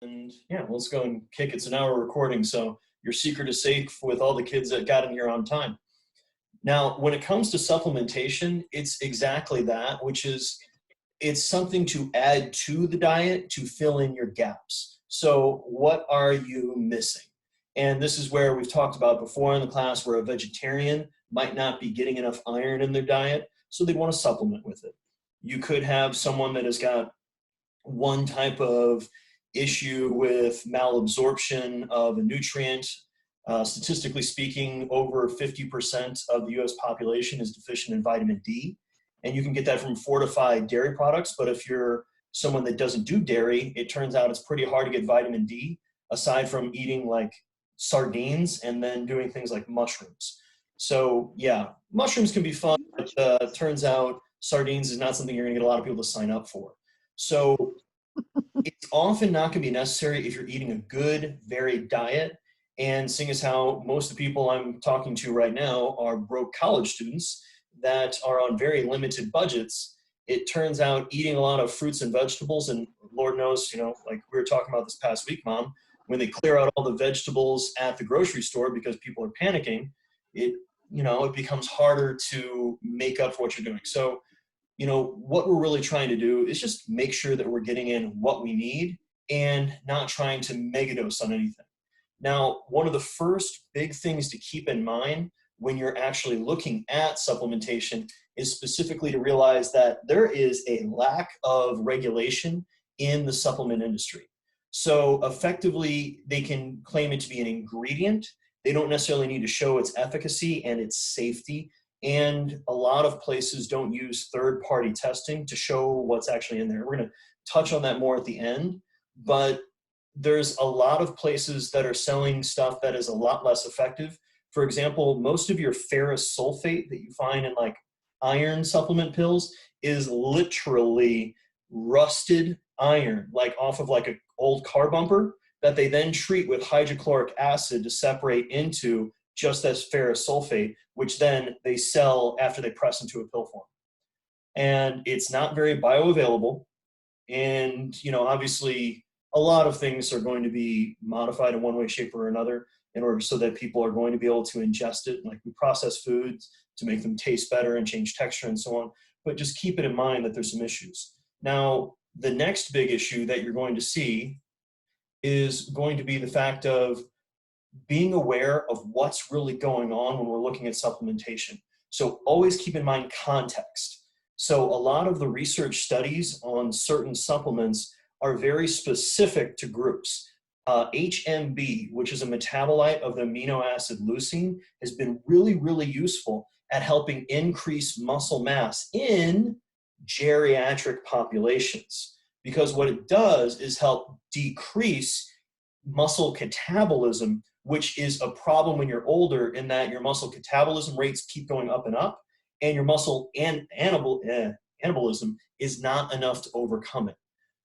And yeah, let's go and kick it. So now we're recording, so your secret is safe with all the kids that got in here on time. Now, when it comes to supplementation, it's exactly that, which is it's something to add to the diet to fill in your gaps. So what are you missing? And this is where we've talked about before in the class where a vegetarian might not be getting enough iron in their diet, so they want to supplement with it. You could have someone that has got one type of issue with malabsorption of a nutrient. Statistically speaking, over 50% of the US population is deficient in vitamin D. And you can get that from fortified dairy products. But if you're someone that doesn't do dairy, it turns out it's pretty hard to get vitamin D aside from eating like sardines and then doing things like mushrooms. So yeah, mushrooms can be fun, but it turns out sardines is not something you're gonna get a lot of people to sign up for. So it's often not going to be necessary if you're eating a good, varied diet. And seeing as how most of the people I'm talking to right now are broke college students that are on very limited budgets, it turns out eating a lot of fruits and vegetables, and Lord knows, you know, like we were talking about this past week, Mom, when they clear out all the vegetables at the grocery store because people are panicking, it, you know, it becomes harder to make up for what you're doing. So you know, what we're really trying to do is just make sure that we're getting in what we need and not trying to megadose on anything. Now, one of the first big things to keep in mind when you're actually looking at supplementation is specifically to realize that there is a lack of regulation in the supplement industry. So effectively, they can claim it to be an ingredient. They don't necessarily need to show its efficacy and its safety. And a lot of places don't use third-party testing to show what's actually in there. We're going to touch on that more at the end, but there's a lot of places that are selling stuff that is a lot less effective. For example, most of your ferrous sulfate that you find in like iron supplement pills is literally rusted iron, like off of like an old car bumper that they then treat with hydrochloric acid to separate into just as ferrous sulfate, which then they sell after they press into a pill form. And it's not very bioavailable. And, you know, obviously a lot of things are going to be modified in one way, shape, or another in order so that people are going to be able to ingest it. Like we process foods to make them taste better and change texture and so on. But just keep it in mind that there's some issues. Now, the next big issue that you're going to see is going to be the fact of being aware of what's really going on when we're looking at supplementation. So always keep in mind context. So a lot of the research studies on certain supplements are very specific to groups. HMB, which is a metabolite of the amino acid leucine, has been really, really useful at helping increase muscle mass in geriatric populations. Because what it does is help decrease muscle catabolism, which is a problem when you're older in that your muscle catabolism rates keep going up and up, and your muscle anabolism is not enough to overcome it.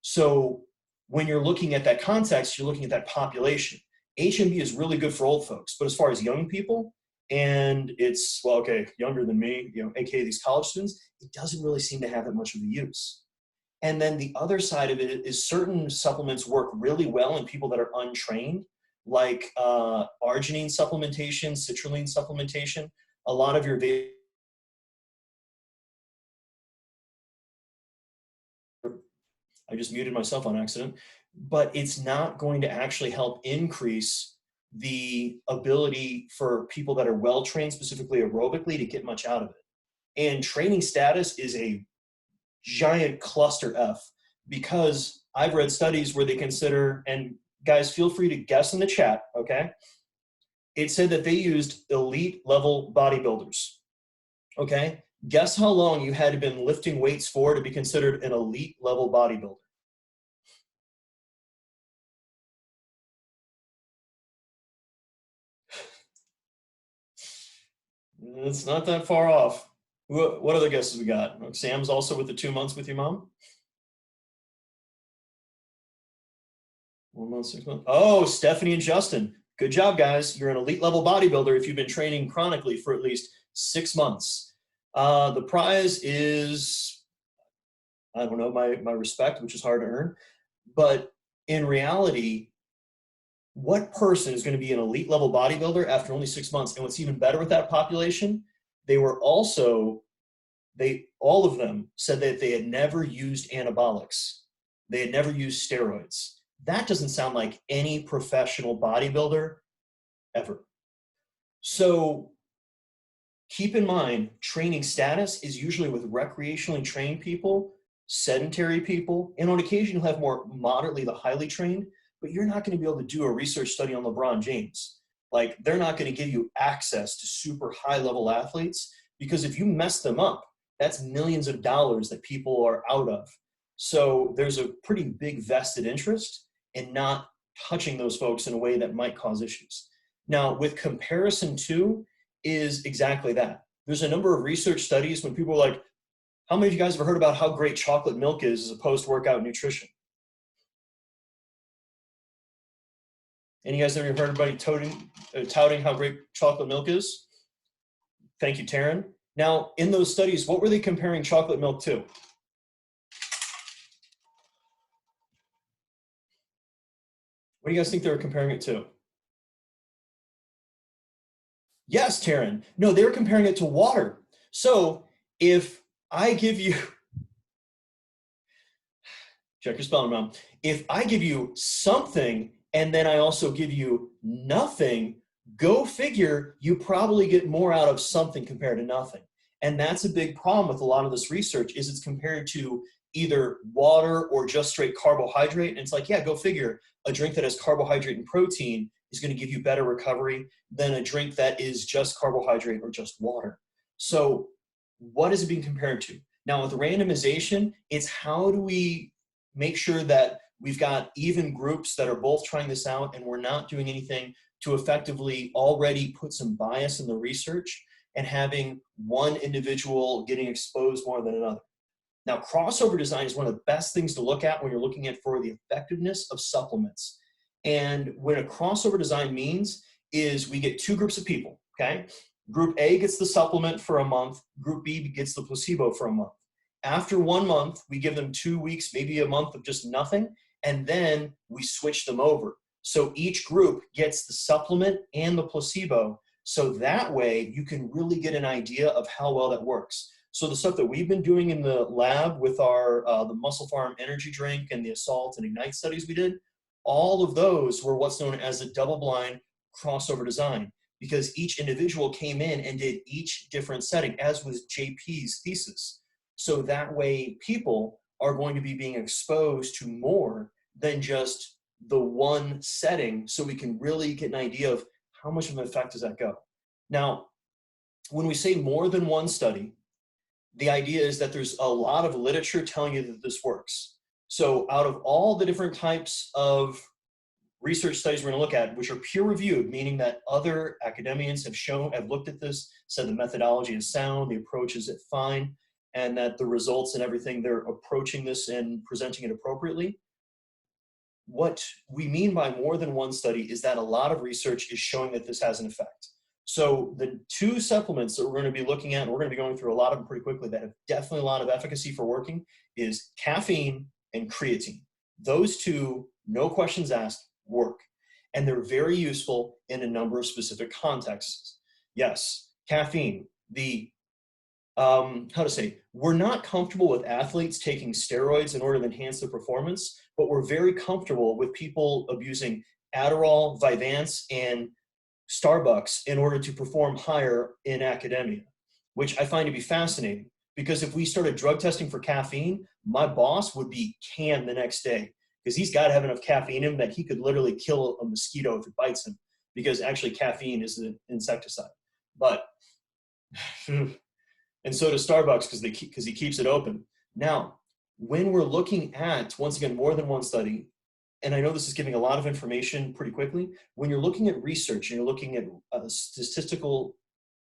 So when you're looking at that context, you're looking at that population. HMB is really good for old folks, but as far as young people, and it's, well, okay, younger than me, you know, aka these college students, it doesn't really seem to have that much of a use. And then the other side of it is certain supplements work really well in people that are untrained, like arginine supplementation, citrulline supplementation. A lot of your I just muted myself on accident, but it's not going to actually help increase the ability for people that are well-trained, specifically aerobically, to get much out of it. And training status is a giant cluster F, because I've read studies where they consider, and guys, feel free to guess in the chat, okay? It said that they used elite level bodybuilders, okay? Guess how long you had to been lifting weights for to be considered an elite level bodybuilder? It's not that far off. What other guesses we got? Sam's also with the 2 months with your mom? 1 month, 6 months. Oh, Stephanie and Justin. Good job, guys. You're an elite level bodybuilder if you've been training chronically for at least 6 months. The prize is, I don't know, my respect, which is hard to earn. But in reality, what person is going to be an elite level bodybuilder after only 6 months? And what's even better with that population, all of them said that they had never used anabolics. They had never used steroids. That doesn't sound like any professional bodybuilder ever. So keep in mind, training status is usually with recreationally trained people, sedentary people, and on occasion you'll have more moderately to highly trained, but you're not going to be able to do a research study on LeBron James. Like, they're not going to give you access to super high level athletes, because if you mess them up, that's millions of dollars that people are out of. So there's a pretty big vested interest in not touching those folks in a way that might cause issues. Now, with comparison to is exactly that. There's a number of research studies when people are like, how many of you guys have heard about how great chocolate milk is as a post-workout nutrition? Any of you guys ever heard anybody touting how great chocolate milk is? Thank you, Taryn. Now, in those studies, what were they comparing chocolate milk to? What do you guys think they were comparing it to? Yes, Taryn. No, they were comparing it to water. So if I give you, check your spelling, Mom. If I give you something and then I also give you nothing, go figure, you probably get more out of something compared to nothing. And that's a big problem with a lot of this research, is it's compared to either water or just straight carbohydrate. And it's like, yeah, go figure, a drink that has carbohydrate and protein is going to give you better recovery than a drink that is just carbohydrate or just water. So what is it being compared to? Now with randomization, it's how do we make sure that we've got even groups that are both trying this out and we're not doing anything to effectively already put some bias in the research and having one individual getting exposed more than another. Now, crossover design is one of the best things to look at when you're looking at for the effectiveness of supplements. And what a crossover design means is we get two groups of people, okay? Group A gets the supplement for a month, Group B gets the placebo for a month. After 1 month, we give them 2 weeks, maybe a month of just nothing, and then we switch them over. So each group gets the supplement and the placebo, so that way you can really get an idea of how well that works. So the stuff that we've been doing in the lab with our the Muscle Farm energy drink and the Assault and Ignite studies we did, all of those were what's known as a double-blind crossover design, because each individual came in and did each different setting, as was JP's thesis. So that way people are going to be being exposed to more than just the one setting, so we can really get an idea of how much of an effect does that go. Now, when we say more than one study, the idea is that there's a lot of literature telling you that this works. So out of all the different types of research studies we're going to look at, which are peer-reviewed, meaning that other academians have looked at this, said the methodology is sound, the approach is fine, and that the results and everything, they're approaching this and presenting it appropriately. What we mean by more than one study is that a lot of research is showing that this has an effect. So the two supplements that we're going to be looking at, and we're going to be going through a lot of them pretty quickly, that have definitely a lot of efficacy for working, is caffeine and creatine. Those two, no questions asked, work. And they're very useful in a number of specific contexts. Yes, caffeine, we're not comfortable with athletes taking steroids in order to enhance their performance, but we're very comfortable with people abusing Adderall, Vyvanse, and Starbucks in order to perform higher in academia, which I find to be fascinating, because if we started drug testing for caffeine, my boss would be canned the next day, because he's got to have enough caffeine in him that he could literally kill a mosquito if it bites him, because actually caffeine is an insecticide. But and so does Starbucks, because he keeps it open. Now, when we're looking at, once again, more than one study, and I know this is giving a lot of information pretty quickly, when you're looking at research and you're looking at statistical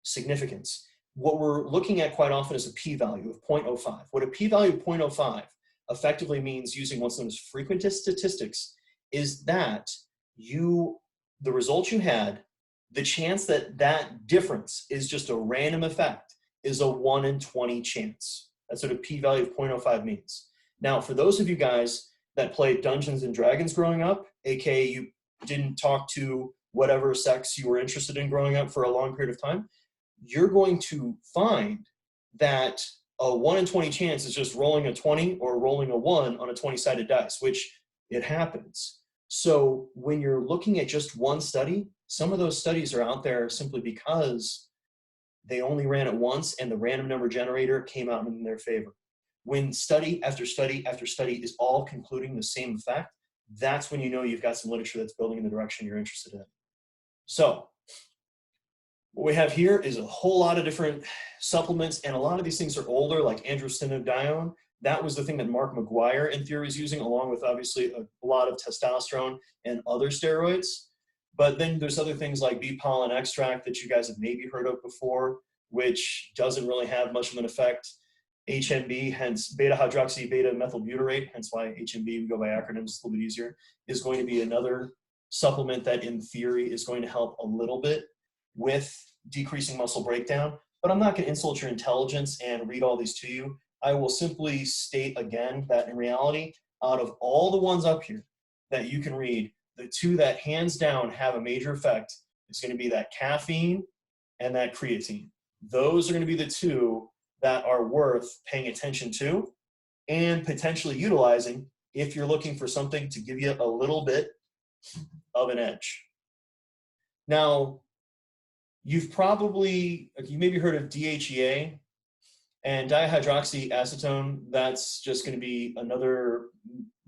significance, what we're looking at quite often is a p-value of 0.05. What a p-value of 0.05 effectively means, using what's known as frequent statistics, is that the results you had, the chance that that difference is just a random effect is a 1 in 20 chance. That's what a p-value of 0.05 means. Now, for those of you guys that played Dungeons and Dragons growing up, aka you didn't talk to whatever sex you were interested in growing up for a long period of time, you're going to find that a 1 in 20 chance is just rolling a 20 or rolling a 1 on a 20-sided dice, which it happens. So when you're looking at just one study, some of those studies are out there simply because they only ran it once and the random number generator came out in their favor. When study after study after study is all concluding the same effect, that's when you know you've got some literature that's building in the direction you're interested in. So what we have here is a whole lot of different supplements, and a lot of these things are older, like androstenedione. That was the thing that Mark McGuire, in theory, is using, along with obviously a lot of testosterone and other steroids. But then there's other things like bee pollen extract that you guys have maybe heard of before, which doesn't really have much of an effect. HMB, hence beta-hydroxy, beta-methylbutyrate, hence why HMB, we go by acronyms, it's a little bit easier, is going to be another supplement that in theory is going to help a little bit with decreasing muscle breakdown. But I'm not going to insult your intelligence and read all these to you. I will simply state again that in reality, out of all the ones up here that you can read, the two that hands down have a major effect is going to be that caffeine and that creatine. Those are going to be the two that are worth paying attention to and potentially utilizing if you're looking for something to give you a little bit of an edge. Now, you maybe heard of DHEA and dihydroxyacetone. That's just going to be another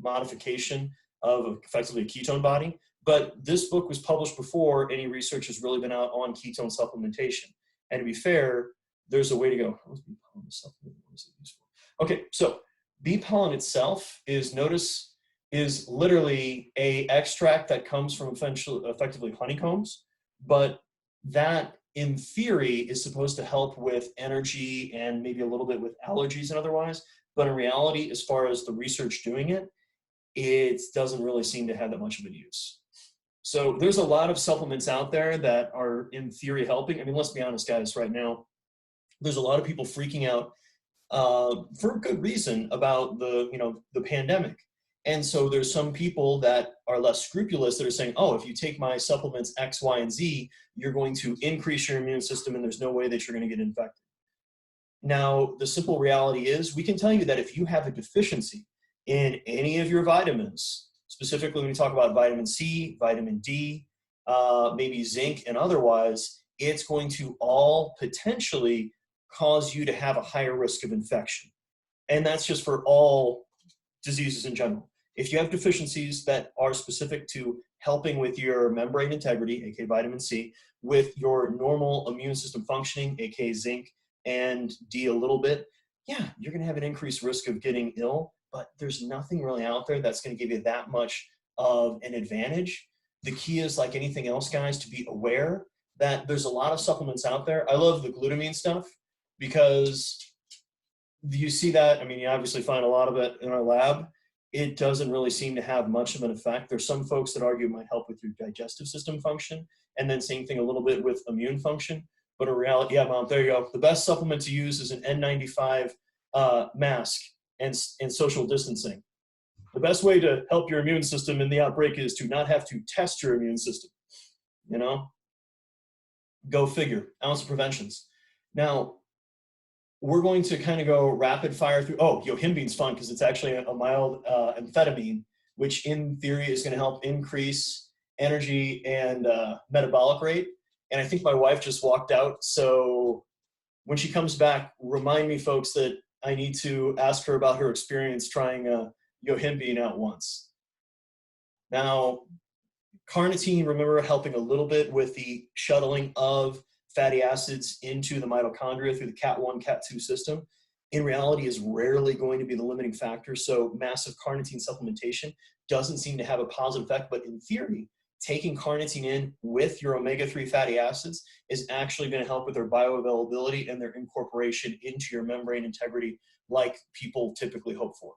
modification of effectively a ketone body. But this book was published before any research has really been out on ketone supplementation. And to be fair, there's a way to go. How is bee pollen a supplement? What is it used for? Okay, so bee pollen itself is literally a extract that comes from effectively honeycombs, but that in theory is supposed to help with energy and maybe a little bit with allergies and otherwise. But in reality, as far as the research doing it, it doesn't really seem to have that much of a use. So there's a lot of supplements out there that are in theory helping. I mean, let's be honest, guys, right now, there's a lot of people freaking out for good reason about the pandemic. And so there's some people that are less scrupulous that are saying, oh, if you take my supplements X, Y, and Z, you're going to increase your immune system and there's no way that you're going to get infected. Now, the simple reality is we can tell you that if you have a deficiency in any of your vitamins, specifically when we talk about vitamin C, vitamin D, maybe zinc and otherwise, it's going to all potentially cause you to have a higher risk of infection. And that's just for all diseases in general. If you have deficiencies that are specific to helping with your membrane integrity, aka vitamin C, with your normal immune system functioning, aka zinc and D a little bit, yeah, you're going to have an increased risk of getting ill, but there's nothing really out there that's going to give you that much of an advantage. The key is, like anything else, guys, to be aware that there's a lot of supplements out there. I love the glutamine stuff because you see that, I mean, you obviously find a lot of it in our lab. It doesn't really seem to have much of an effect. There's some folks that argue it might help with your digestive system function, and then same thing a little bit with immune function. But in reality, yeah, Mom, there you go. The best supplement to use is an N95 mask and social distancing. The best way to help your immune system in the outbreak is to not have to test your immune system. You know, go figure. Ounce of preventions. Now, we're going to kind of go rapid fire through. Oh, yohimbene's fun because it's actually a mild amphetamine, which in theory is going to help increase energy and metabolic rate. And I think my wife just walked out. So when she comes back, remind me, folks, that I need to ask her about her experience trying yohimbene out once. Now, carnitine, remember, helping a little bit with the shuttling of fatty acids into the mitochondria through the CAT1, CAT2 system, in reality is rarely going to be the limiting factor. So massive carnitine supplementation doesn't seem to have a positive effect, but in theory, taking carnitine in with your omega-3 fatty acids is actually going to help with their bioavailability and their incorporation into your membrane integrity like people typically hope for.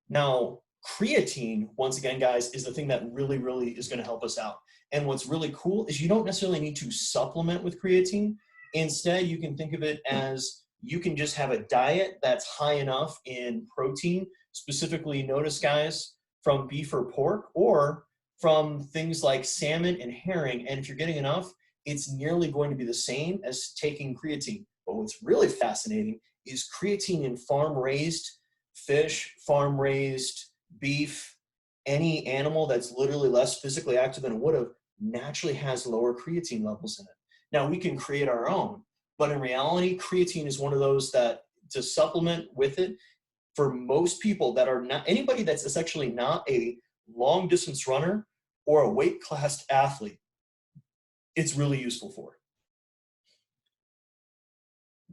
Now, creatine, once again, guys, is the thing that really, really is going to help us out. And what's really cool is you don't necessarily need to supplement with creatine. Instead, you can think of it as you can just have a diet that's high enough in protein specifically notice guys from beef or pork, or from things like salmon and herring. And if you're getting enough, it's nearly going to be the same as taking creatine. But what's really fascinating is creatine in farm-raised fish, farm-raised beef, any animal that's literally less physically active than it would have, naturally has lower creatine levels in it. Now, we can create our own, but in reality, creatine is one of those that to supplement with it, for most people that are not, anybody that's essentially not a long distance runner or a weight class athlete, it's really useful for.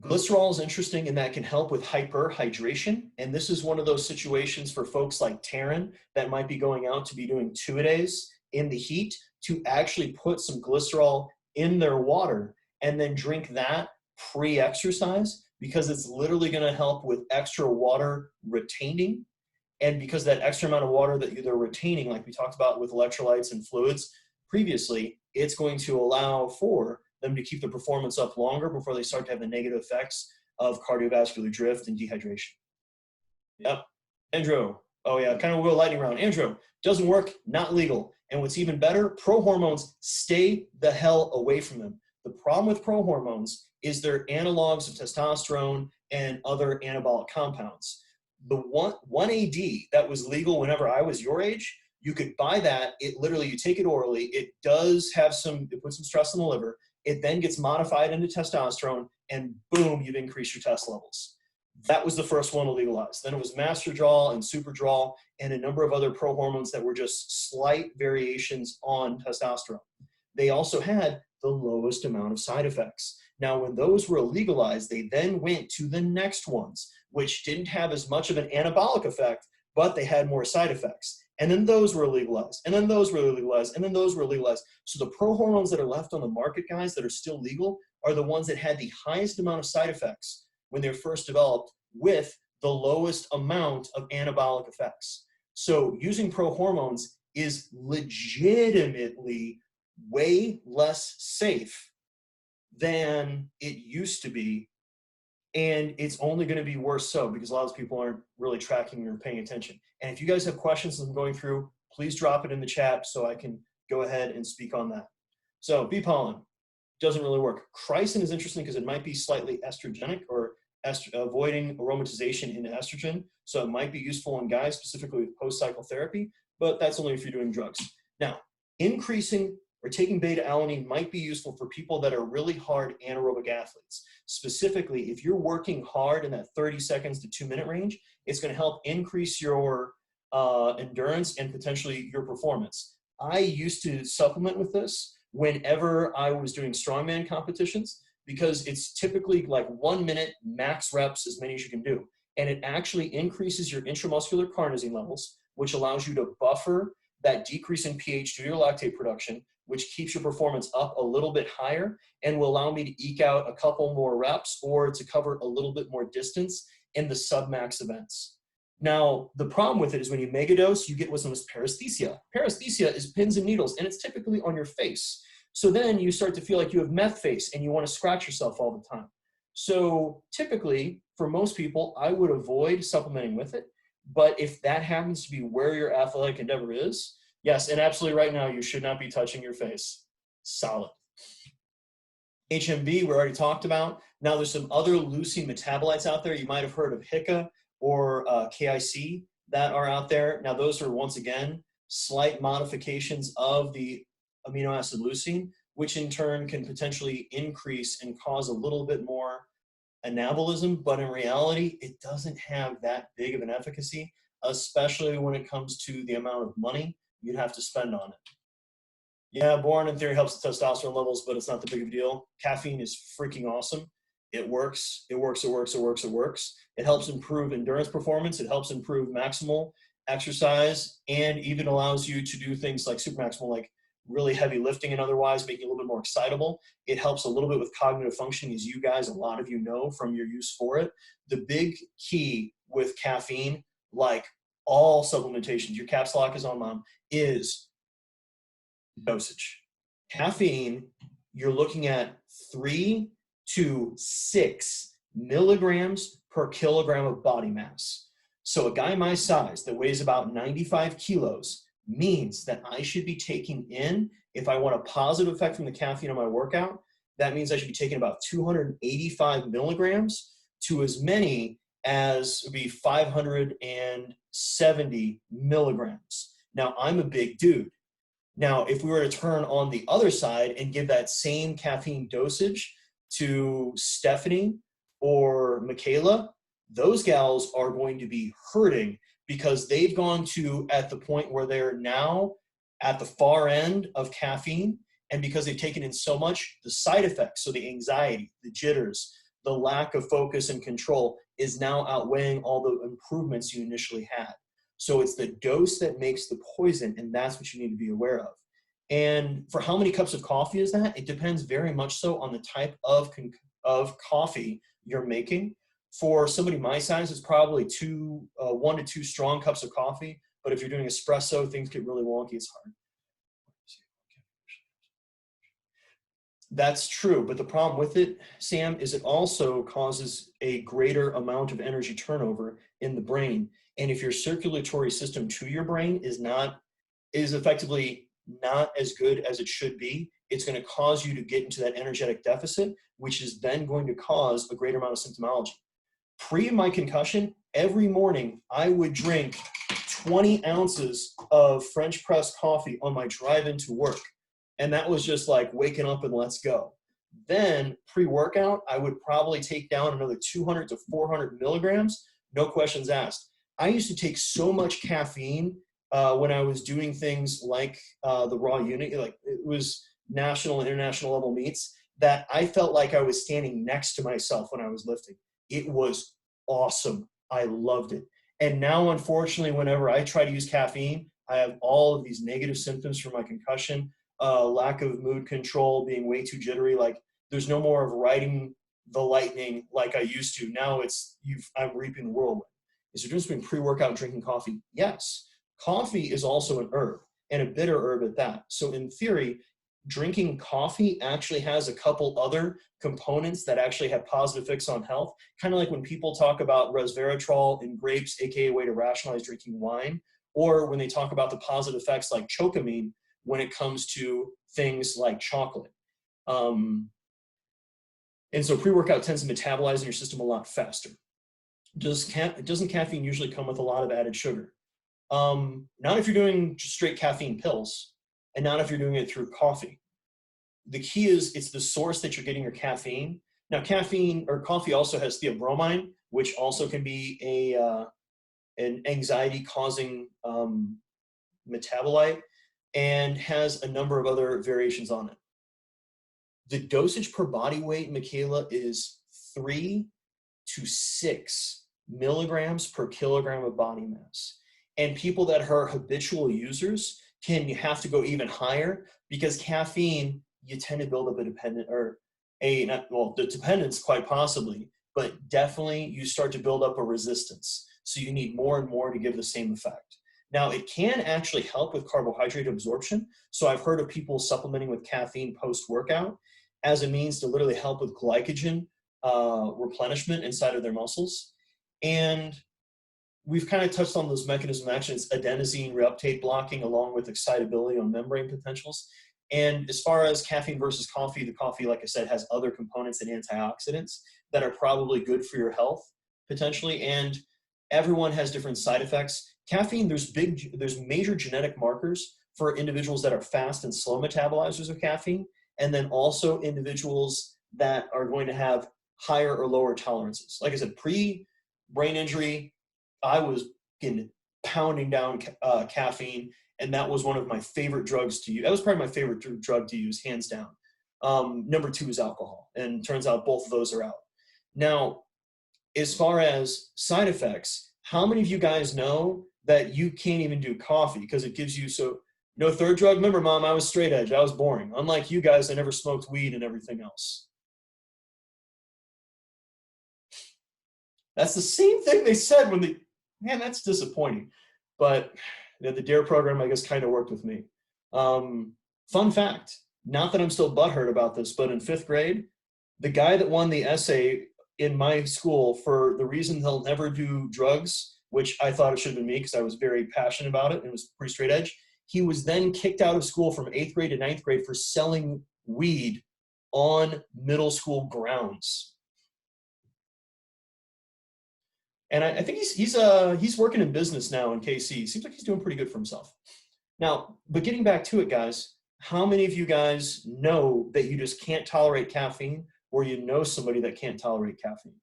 Glycerol is interesting in that it can help with hyperhydration. And this is one of those situations for folks like Taryn that might be going out to be doing 2-a-days in the heat, to actually put some glycerol in their water and then drink that pre-exercise, because it's literally going to help with extra water retaining. And because that extra amount of water that they're retaining, like we talked about with electrolytes and fluids previously, it's going to allow for them to keep the performance up longer before they start to have the negative effects of cardiovascular drift and dehydration. Yep. Andrew. Oh yeah, kind of go lightning round. Andrew, doesn't work, not legal. And what's even better, prohormones, stay the hell away from them. The problem with prohormones is they're analogs of testosterone and other anabolic compounds. The 1AD that was legal whenever I was your age, you could buy that. It literally, you take it orally. It does have some, it puts some stress on the liver. It then gets modified into testosterone, and boom, you've increased your test levels. That was the first one to legalize. Then it was Masterdrol and Superdrol and a number of other prohormones that were just slight variations on testosterone. They also had the lowest amount of side effects. Now, when those were legalized, they then went to the next ones, which didn't have as much of an anabolic effect, but they had more side effects. And then those were legalized, and then those were legalized, and then those were legalized. So the prohormones that are left on the market, guys, that are still legal, are the ones that had the highest amount of side effects when they were first developed, with the lowest amount of anabolic effects. So using prohormones is legitimately way less safe than it used to be. And it's only going to be worse so, because a lot of people aren't really tracking or paying attention. And if you guys have questions as I'm going through, please drop it in the chat so I can go ahead and speak on that. So bee pollen doesn't really work. Chrysin is interesting because it might be slightly estrogenic, or avoiding aromatization into estrogen. So it might be useful in guys, specifically with post-cycle therapy, but that's only if you're doing drugs. Now, increasing or taking beta-alanine might be useful for people that are really hard anaerobic athletes. Specifically, if you're working hard in that 30 seconds to 2-minute range, it's going to help increase your endurance and potentially your performance. I used to supplement with this whenever I was doing strongman competitions, because it's typically like 1 minute, max reps, as many as you can do. And it actually increases your intramuscular carnosine levels, which allows you to buffer that decrease in pH due to your lactate production, which keeps your performance up a little bit higher and will allow me to eke out a couple more reps or to cover a little bit more distance in the submax events. Now, the problem with it is when you megadose, you get what's known as paresthesia. Paresthesia is pins and needles, and it's typically on your face. So then you start to feel like you have meth face and you want to scratch yourself all the time. So typically, for most people, I would avoid supplementing with it. But if that happens to be where your athletic endeavor is, yes, and absolutely right now, you should not be touching your face. Solid. HMB, we already talked about. Now there's some other leucine metabolites out there. You might have heard of HICA or KIC that are out there. Now those are, once again, slight modifications of the amino acid leucine, which in turn can potentially increase and cause a little bit more anabolism, but in reality, it doesn't have that big of an efficacy, especially when it comes to the amount of money you'd have to spend on it. Yeah, boron in theory helps the testosterone levels, but it's not the big of a deal. Caffeine is freaking awesome. It works, it works, it works, it works, it works. It helps improve endurance performance. It helps improve maximal exercise, and even allows you to do things like supermaximal, like really heavy lifting and otherwise, making it a little bit more excitable. It helps a little bit with cognitive functioning, as you guys, a lot of you know from your use for it. The big key with caffeine, like all supplementations, your caps lock is on, mom, is dosage. Caffeine, you're looking at 3 to 6 milligrams per kilogram of body mass. So a guy my size that weighs about 95 kilos means that I should be taking in, if I want a positive effect from the caffeine on my workout, that means I should be taking about 285 milligrams to as many as would be 570 milligrams. Now, I'm a big dude. Now, if we were to turn on the other side and give that same caffeine dosage to Stephanie or Michaela, those gals are going to be hurting because they've gone to at the point where they're now at the far end of caffeine, and because they've taken in so much, the side effects, so the anxiety, the jitters, the lack of focus and control is now outweighing all the improvements you initially had. So it's the dose that makes the poison, and that's what you need to be aware of. And for how many cups of coffee is that? It depends very much so on the type of coffee you're making. For somebody my size, it's probably 1 to 2 strong cups of coffee. But if you're doing espresso, things get really wonky. It's hard. That's true, but the problem with it, Sam, is it also causes a greater amount of energy turnover in the brain. And if your circulatory system to your brain is effectively not as good as it should be, it's going to cause you to get into that energetic deficit, which is then going to cause a greater amount of symptomology. Pre my concussion, every morning I would drink 20 ounces of French press coffee on my drive into work. And that was just like waking up and let's go. Then pre-workout, I would probably take down another 200 to 400 milligrams, no questions asked. I used to take so much caffeine when I was doing things like the raw unit, like it was national and international level meets, that I felt like I was standing next to myself when I was lifting. It was awesome. I loved it. And now, unfortunately, whenever I try to use caffeine, I have all of these negative symptoms from my concussion, lack of mood control, being way too jittery. Like there's no more of riding the lightning like I used to. Now I'm reaping the whirlwind. Is there a difference between pre-workout and drinking coffee? Yes. Coffee is also an herb, and a bitter herb at that. So in theory, drinking coffee actually has a couple other components that actually have positive effects on health. Kind of like when people talk about resveratrol in grapes, aka a way to rationalize drinking wine, or when they talk about the positive effects like chocomine when it comes to things like chocolate. And so pre-workout tends to metabolize in your system a lot faster. Doesn't caffeine usually come with a lot of added sugar? Not if you're doing just straight caffeine pills, and not if you're doing it through coffee. The key is it's the source that you're getting your caffeine. Now, caffeine or coffee also has theobromine, which also can be an anxiety-causing metabolite, and has a number of other variations on it. The dosage per body weight, Michaela, is 3 to 6 milligrams per kilogram of body mass. And people that are habitual users have to go even higher because caffeine, you tend to build up a the dependence quite possibly, but definitely you start to build up a resistance. So you need more and more to give the same effect. Now, it can actually help with carbohydrate absorption. So I've heard of people supplementing with caffeine post-workout as a means to literally help with glycogen replenishment inside of their muscles. And we've kind of touched on those mechanisms of action. It's adenosine reuptake blocking along with excitability on membrane potentials. And as far as caffeine versus coffee, the coffee, like I said, has other components and antioxidants that are probably good for your health potentially. And everyone has different side effects. Caffeine, there's major genetic markers for individuals that are fast and slow metabolizers of caffeine, and then also individuals that are going to have higher or lower tolerances. Like I said, pre-brain injury, I was pounding down caffeine, and that was one of my favorite drugs to use. That was probably my favorite drug to use, hands down. Number 2 is alcohol, and turns out both of those are out. Now, as far as side effects, how many of you guys know that you can't even do coffee because it gives you no third drug? Remember, Mom, I was straight edge. I was boring. Unlike you guys, I never smoked weed and everything else. That's the same thing they said man, that's disappointing. But the DARE program, I guess, kind of worked with me. Fun fact, not that I'm still butthurt about this, but in 5th grade, the guy that won the essay in my school for the reason he'll never do drugs which I thought it should have been me because I was very passionate about it and it was pretty straight edge. He was then kicked out of school from 8th grade to 9th grade for selling weed on middle school grounds. And I think he's working in business now in KC. Seems like he's doing pretty good for himself. Now, but getting back to it, guys, how many of you guys know that you just can't tolerate caffeine, or you know somebody that can't tolerate caffeine?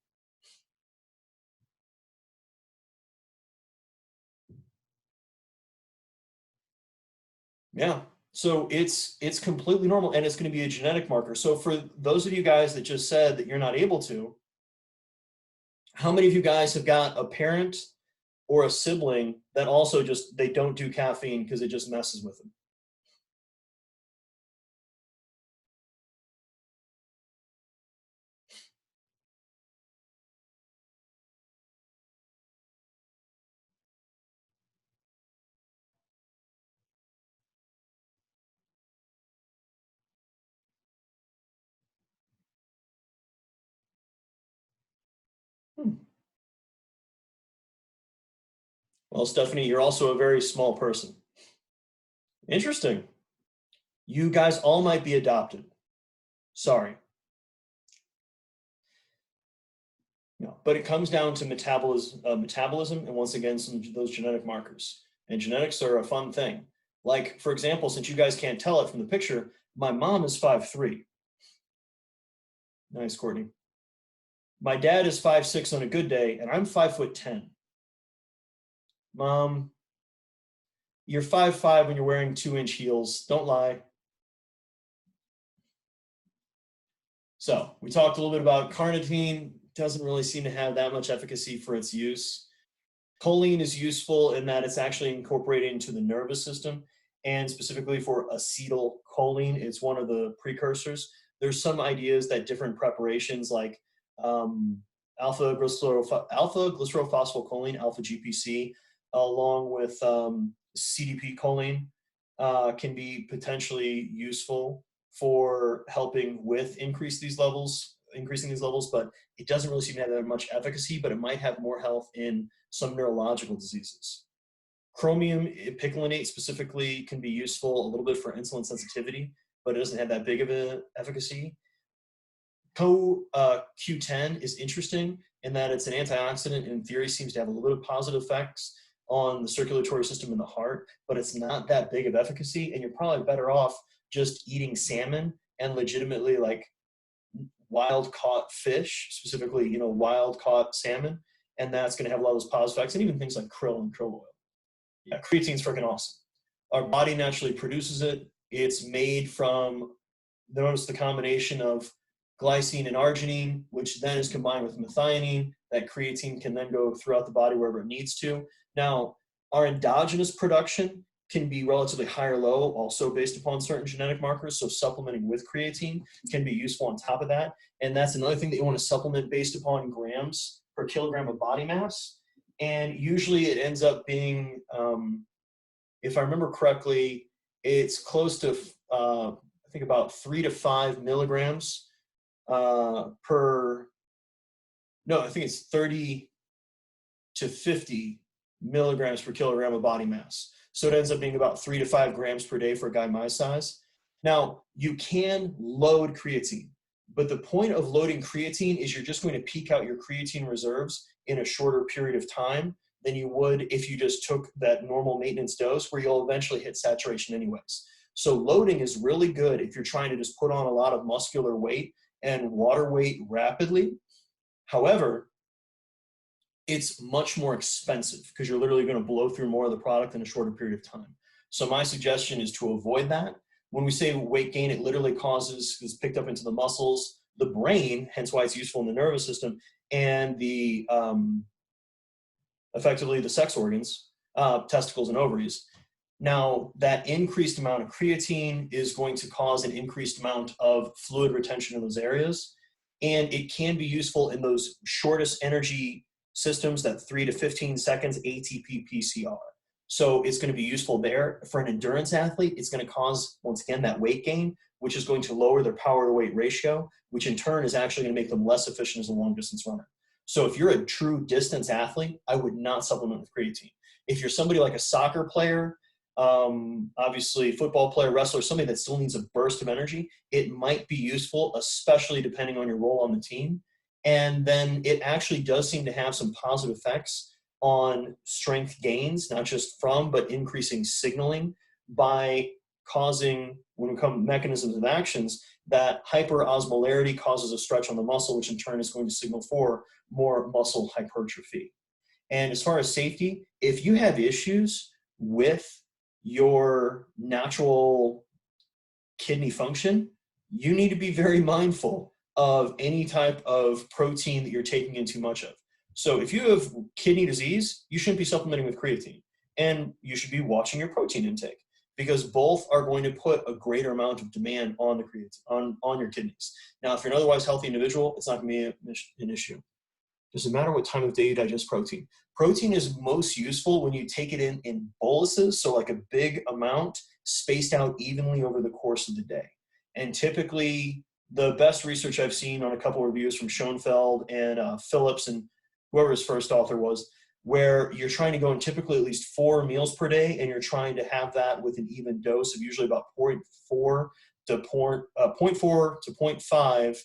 Yeah. So it's completely normal, and it's going to be a genetic marker. So for those of you guys that just said that you're not able to, how many of you guys have got a parent or a sibling that also just, they don't do caffeine because it just messes with them? Well, Stephanie, you're also a very small person. Interesting. You guys all might be adopted. Sorry. No, but it comes down to metabolism, and once again, some of those genetic markers. And genetics are a fun thing. Like, for example, since you guys can't tell it from the picture, my mom is 5'3". Nice, Courtney. My dad is 5'6" on a good day, and I'm 5'10". Mom, you're 5'5" when you're wearing 2-inch heels. Don't lie. So we talked a little bit about carnitine. Doesn't really seem to have that much efficacy for its use. Choline is useful in that it's actually incorporated into the nervous system, and specifically for acetylcholine, it's one of the precursors. There's some ideas that different preparations like alpha glycerophosphocholene, alpha GPC, along with CDP choline can be potentially useful for helping with increasing these levels, but it doesn't really seem to have that much efficacy, but it might have more health in some neurological diseases. Chromium picolinate specifically can be useful a little bit for insulin sensitivity, but it doesn't have that big of an efficacy. Q10 is interesting in that it's an antioxidant, and in theory seems to have a little bit of positive effects on the circulatory system in the heart, but it's not that big of efficacy, and you're probably better off just eating salmon and legitimately like wild caught fish, specifically, you know, wild caught salmon, and that's going to have a lot of those positive effects, and even things like krill and krill oil. Yeah, creatine's freaking awesome. Our body naturally produces it. It's made from, notice the combination of glycine and arginine, which then is combined with methionine. That creatine can then go throughout the body wherever it needs to. Now, our endogenous production can be relatively high or low, also based upon certain genetic markers. So supplementing with creatine can be useful on top of that. And that's another thing that you want to supplement based upon grams per kilogram of body mass. And usually it ends up being, if I remember correctly, it's close to, I think about 3 to 5 milligrams per, no, I think it's 30 to 50 milligrams per kilogram of body mass. So it ends up being about 3 to 5 grams per day for a guy my size. Now, you can load creatine, but the point of loading creatine is you're just going to peak out your creatine reserves in a shorter period of time than you would if you just took that normal maintenance dose, where you'll eventually hit saturation anyways. So loading is really good if you're trying to just put on a lot of muscular weight and water weight rapidly. However, it's much more expensive because you're literally going to blow through more of the product in a shorter period of time. So my suggestion is to avoid that. When we say weight gain, it literally causes, it's picked up into the muscles, the brain, hence why it's useful in the nervous system, and the effectively the sex organs, testicles and ovaries. Now, that increased amount of creatine is going to cause an increased amount of fluid retention in those areas, and it can be useful in those shortest energy systems, that 3 to 15 seconds ATP PCR. So it's going to be useful there. For an endurance athlete, it's going to cause, once again, that weight gain, which is going to lower their power to weight ratio, which in turn is actually going to make them less efficient as a long distance runner. So if you're a true distance athlete, I would not supplement with creatine. If you're somebody like a soccer player, obviously football player, wrestler, somebody that still needs a burst of energy, it might be useful, especially depending on your role on the team. And then it actually does seem to have some positive effects on strength gains, not just from, but increasing signaling by causing, when it comes to mechanisms of actions, that hyperosmolarity causes a stretch on the muscle, which in turn is going to signal for more muscle hypertrophy. And as far as safety, if you have issues with your natural kidney function, you need to be very mindful of any type of protein that you're taking in too much of. So if you have kidney disease, you shouldn't be supplementing with creatine, and you should be watching your protein intake, because both are going to put a greater amount of demand on the creatine, on your kidneys. Now, if you're an otherwise healthy individual, it's not going to be an issue. Doesn't matter what time of day you digest protein. Protein is most useful when you take it in boluses, so like a big amount spaced out evenly over the course of the day. And typically, the best research I've seen on a couple of reviews from Schoenfeld and Phillips and whoever his first author was, where you're trying to go in typically at least 4 meals per day, and you're trying to have that with an even dose of usually about 0.4 to 0.5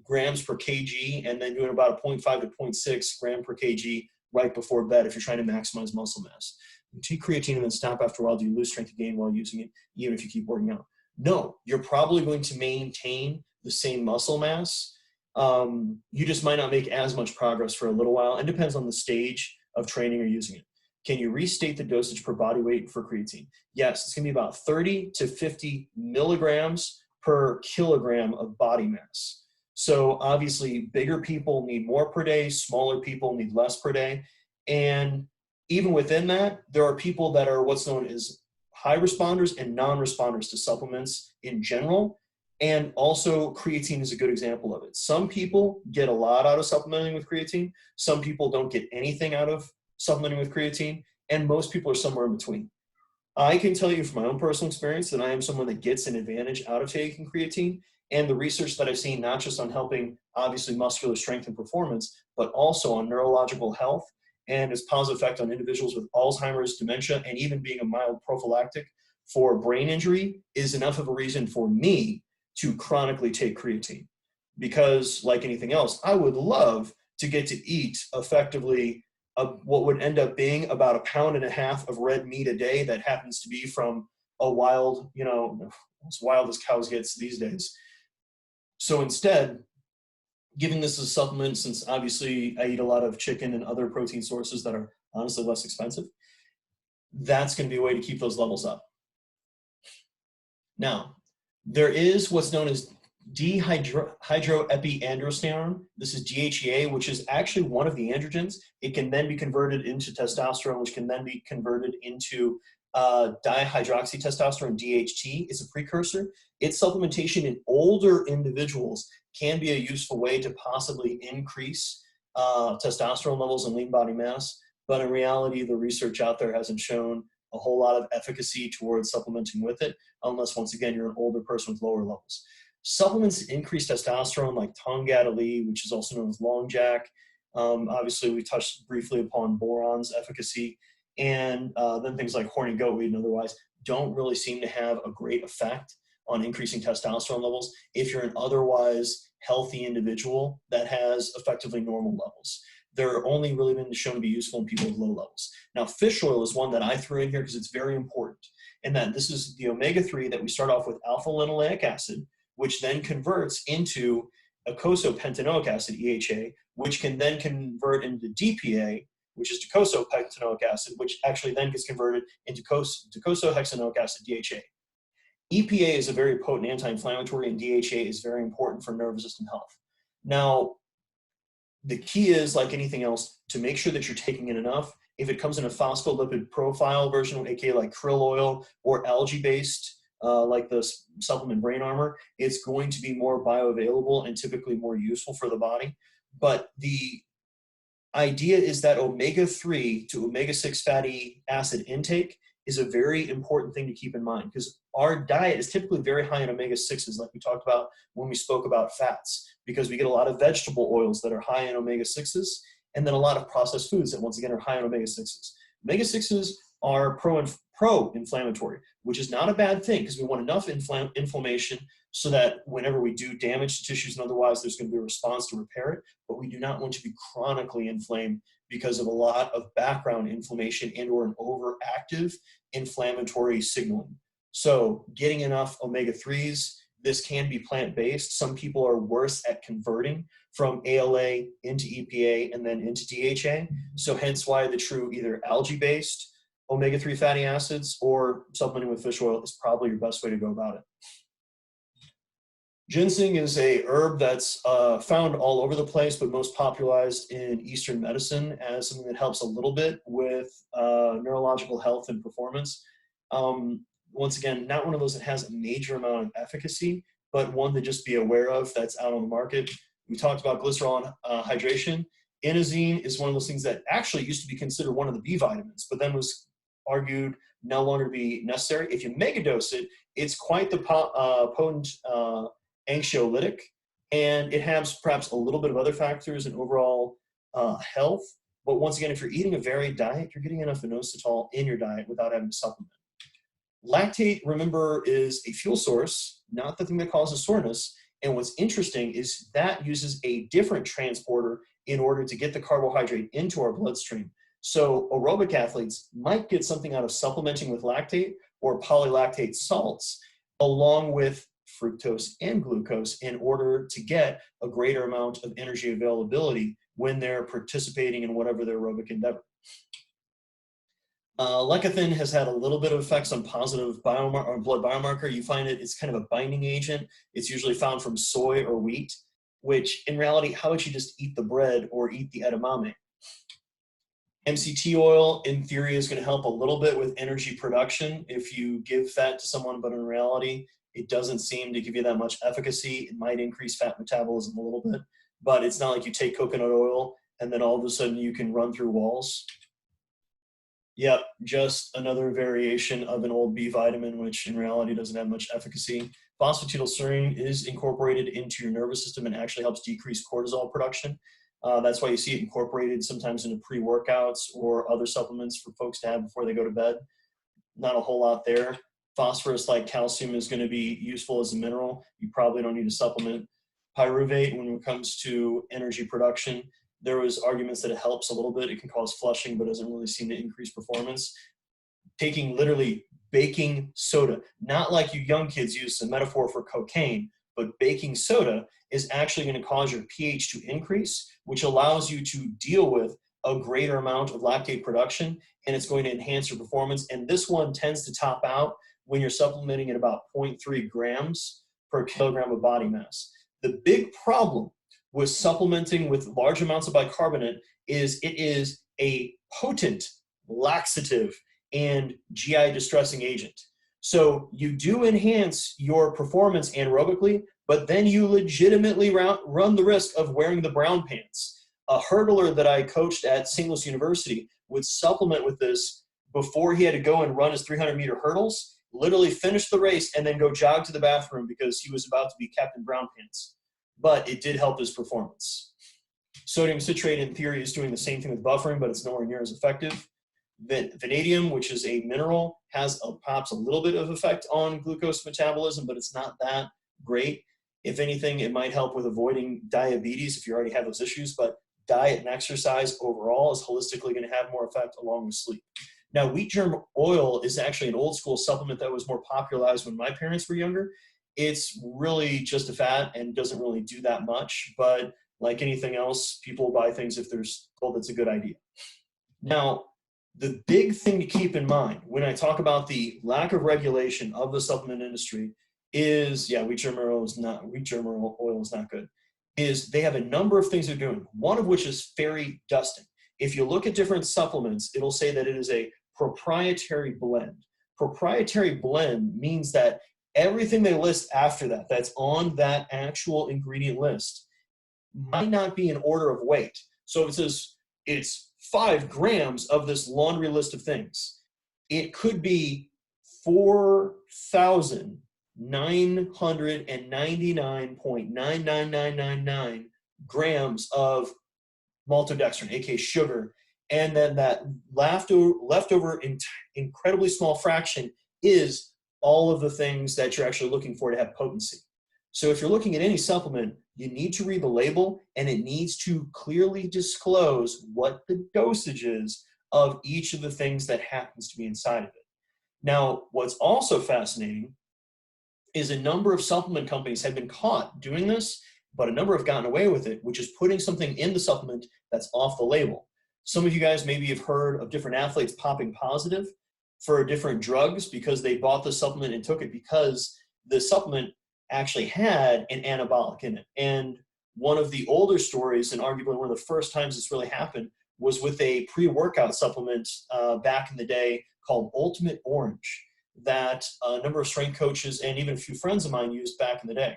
grams per kg, and then doing about a 0.5 to 0.6 gram per kg right before bed if you're trying to maximize muscle mass. You take creatine and then stop after a while. Do you lose strength and gain while using it, even if you keep working out? No, you're probably going to maintain the same muscle mass. You just might not make as much progress for a little while, and depends on the stage of training or using it. Can you restate the dosage per body weight for creatine? Yes, it's going to be about 30 to 50 milligrams per kilogram of body mass. So obviously bigger people need more per day, smaller people need less per day. And even within that, there are people that are what's known as high responders and non-responders to supplements in general. And also creatine is a good example of it. Some people get a lot out of supplementing with creatine. Some people don't get anything out of supplementing with creatine. And most people are somewhere in between. I can tell you from my own personal experience that I am someone that gets an advantage out of taking creatine. And the research that I've seen, not just on helping obviously muscular strength and performance, but also on neurological health and its positive effect on individuals with Alzheimer's, dementia, and even being a mild prophylactic for brain injury, is enough of a reason for me to chronically take creatine. Because like anything else, I would love to get to eat effectively what would end up being about 1.5 pounds of red meat a day that happens to be from a wild, as wild as cows gets these days. So instead, giving this as a supplement, since obviously I eat a lot of chicken and other protein sources that are honestly less expensive, that's going to be a way to keep those levels up. Now, there is what's known as Dehydroepiandrosterone. This is DHEA, which is actually one of the androgens. It can then be converted into testosterone, which can then be converted into dihydroxy testosterone, DHT. Is a precursor. Its supplementation in older individuals can be a useful way to possibly increase testosterone levels and lean body mass. But in reality, the research out there hasn't shown a whole lot of efficacy towards supplementing with it, unless, once again, you're an older person with lower levels. Supplements that increase testosterone, like Tongadali, which is also known as Long Jack. Obviously, we touched briefly upon boron's efficacy. And then things like horny goatweed and otherwise don't really seem to have a great effect on increasing testosterone levels if you're an otherwise healthy individual that has effectively normal levels. They're only really been shown to be useful in people with low levels. Now, fish oil is one that I threw in here because it's very important. And that this is the omega-3 that we start off with alpha-linoleic acid, which then converts into eicosapentaenoic acid, EHA, which can then convert into DPA, which is docosahexaenoic acid, which actually then gets converted into docosahexaenoic acid, DHA. EPA is a very potent anti-inflammatory, and DHA is very important for nerve system health. Now, the key is, like anything else, to make sure that you're taking in enough. If it comes in a phospholipid profile version, aka like krill oil or algae-based, like the supplement Brain Armor, it's going to be more bioavailable and typically more useful for the body. But the idea is that omega-3 to omega-6 fatty acid intake is a very important thing to keep in mind, because our diet is typically very high in omega-6s, like we talked about when we spoke about fats, because we get a lot of vegetable oils that are high in omega-6s, and then a lot of processed foods that once again are high in omega-6s. Omega-6s are pro-inflammatory, which is not a bad thing, because we want enough inflammation so that whenever we do damage to tissues and otherwise, there's going to be a response to repair it, but we do not want to be chronically inflamed because of a lot of background inflammation and or an overactive inflammatory signaling. So getting enough omega-3s, this can be plant-based. Some people are worse at converting from ALA into EPA and then into DHA. So hence why the true either algae-based omega-3 fatty acids or supplementing with fish oil is probably your best way to go about it. Ginseng is a herb that's found all over the place, but most popularized in Eastern medicine as something that helps a little bit with neurological health and performance. Once again, not one of those that has a major amount of efficacy, but one to just be aware of that's out on the market. We talked about glycerol hydration. Inosine is one of those things that actually used to be considered one of the B vitamins, but then was argued no longer to be necessary. If you megadose it, it's quite the potent anxiolytic, and it has perhaps a little bit of other factors in overall health. But once again, if you're eating a varied diet, you're getting enough inositol in your diet without having to supplement. Lactate, remember, is a fuel source, not the thing that causes soreness. And what's interesting is that uses a different transporter in order to get the carbohydrate into our bloodstream. So aerobic athletes might get something out of supplementing with lactate or polylactate salts along with fructose and glucose in order to get a greater amount of energy availability when they're participating in whatever their aerobic endeavor. Lecithin has had a little bit of effects on positive blood biomarker. You find it's kind of a binding agent. It's usually found from soy or wheat, which in reality, how would you just eat the bread or eat the edamame? MCT oil, in theory, is going to help a little bit with energy production if you give that to someone, but in reality, it doesn't seem to give you that much efficacy. It might increase fat metabolism a little bit, but it's not like you take coconut oil and then all of a sudden you can run through walls. Yep, just another variation of an old B vitamin, which in reality doesn't have much efficacy. Phosphatidylserine is incorporated into your nervous system and actually helps decrease cortisol production. That's why you see it incorporated sometimes into pre-workouts or other supplements for folks to have before they go to bed. Not a whole lot there. Phosphorus, like calcium, is going to be useful as a mineral. You probably don't need to supplement. Pyruvate, when it comes to energy production, there was arguments that it helps a little bit. It can cause flushing, but doesn't really seem to increase performance. Taking literally baking soda, not like you young kids use a metaphor for cocaine, but baking soda is actually going to cause your pH to increase, which allows you to deal with a greater amount of lactate production, and it's going to enhance your performance. And this one tends to top out when you're supplementing at about 0.3 grams per kilogram of body mass. The big problem with supplementing with large amounts of bicarbonate is it is a potent laxative and GI distressing agent. So you do enhance your performance anaerobically, but then you legitimately run the risk of wearing the brown pants. A hurdler that I coached at St. Louis University would supplement with this before he had to go and run his 300-meter hurdles, literally finish the race, and then go jog to the bathroom because he was about to be Captain Brown Pants. But it did help his performance. Sodium citrate, in theory, is doing the same thing with buffering, but it's nowhere near as effective. Vanadium, which is a mineral, has perhaps a little bit of effect on glucose metabolism, but it's not that great. If anything, it might help with avoiding diabetes if you already have those issues, but diet and exercise overall is holistically going to have more effect along with sleep. Now, wheat germ oil is actually an old school supplement that was more popularized when my parents were younger. It's really just a fat and doesn't really do that much, but like anything else, people buy things if they're told it's a good idea. Now, the big thing to keep in mind when I talk about the lack of regulation of the supplement industry is, wheat germ oil is not good, is they have a number of things they're doing, one of which is fairy dusting. If you look at different supplements, it'll say that it is a proprietary blend. Proprietary blend means that everything they list after that, that's on that actual ingredient list, might not be in order of weight. So if it says it's 5 grams of this laundry list of things, it could be 4,999.99999 grams of maltodextrin, aka sugar, and then that leftover incredibly small fraction is all of the things that you're actually looking for to have potency. So if you're looking at any supplement, you need to read the label, and it needs to clearly disclose what the dosage is of each of the things that happens to be inside of it. Now, what's also fascinating is a number of supplement companies have been caught doing this, but a number have gotten away with it, which is putting something in the supplement that's off the label. Some of you guys maybe have heard of different athletes popping positive for different drugs because they bought the supplement and took it because the supplement actually had an anabolic in it. And one of the older stories, and arguably one of the first times this really happened, was with a pre-workout supplement back in the day called Ultimate Orange that a number of strength coaches and even a few friends of mine used back in the day.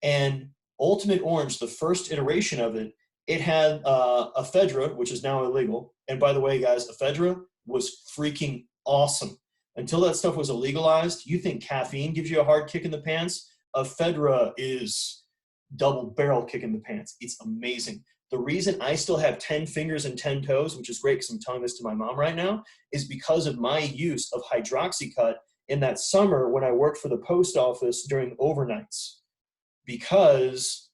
And Ultimate Orange, the first iteration of it, it had ephedra, which is now illegal. And by the way, guys, ephedra was freaking awesome. Until that stuff was illegalized, you think caffeine gives you a hard kick in the pants? Ephedra is double barrel kick in the pants. It's amazing. The reason I still have 10 fingers and 10 toes, which is great because I'm telling this to my mom right now, is because of my use of hydroxycut in that summer when I worked for the post office during overnights. Because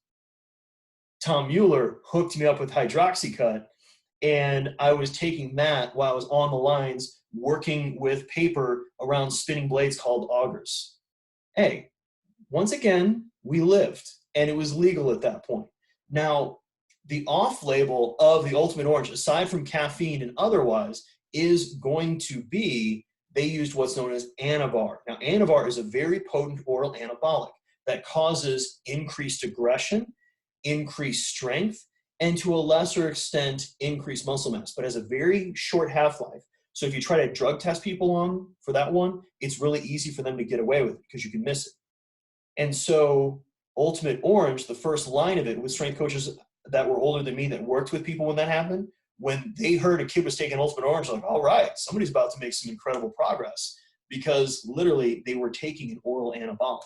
Tom Mueller hooked me up with hydroxycut, and I was taking that while I was on the lines working with paper around spinning blades called augers. Hey, once again, we lived, and it was legal at that point. Now, the off-label of the Ultimate Orange, aside from caffeine and otherwise, is going to be, they used what's known as Anavar. Now, Anavar is a very potent oral anabolic that causes increased aggression, increased strength, and to a lesser extent, increased muscle mass, but has a very short half-life. So if you try to drug test people on for that one, it's really easy for them to get away with it because you can miss it. And so Ultimate Orange, the first line of it with strength coaches that were older than me that worked with people when that happened, when they heard a kid was taking Ultimate Orange, like, all right, somebody's about to make some incredible progress, because literally they were taking an oral anabolic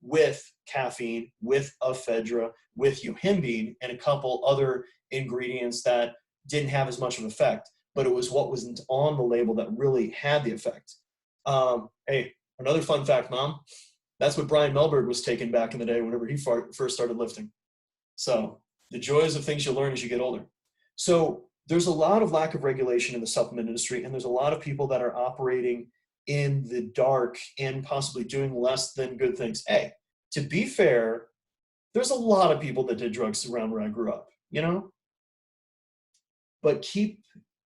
with caffeine, with ephedra, with yohimbine, and a couple other ingredients that didn't have as much of an effect, but it was what was on the label that really had the effect. Hey, another fun fact, Mom, that's what Brian Melberg was taking back in the day whenever he first started lifting. So the joys of things you learn as you get older. So there's a lot of lack of regulation in the supplement industry, and there's a lot of people that are operating in the dark and possibly doing less than good things. Hey, to be fair, there's a lot of people that did drugs around where I grew up, you know? But keep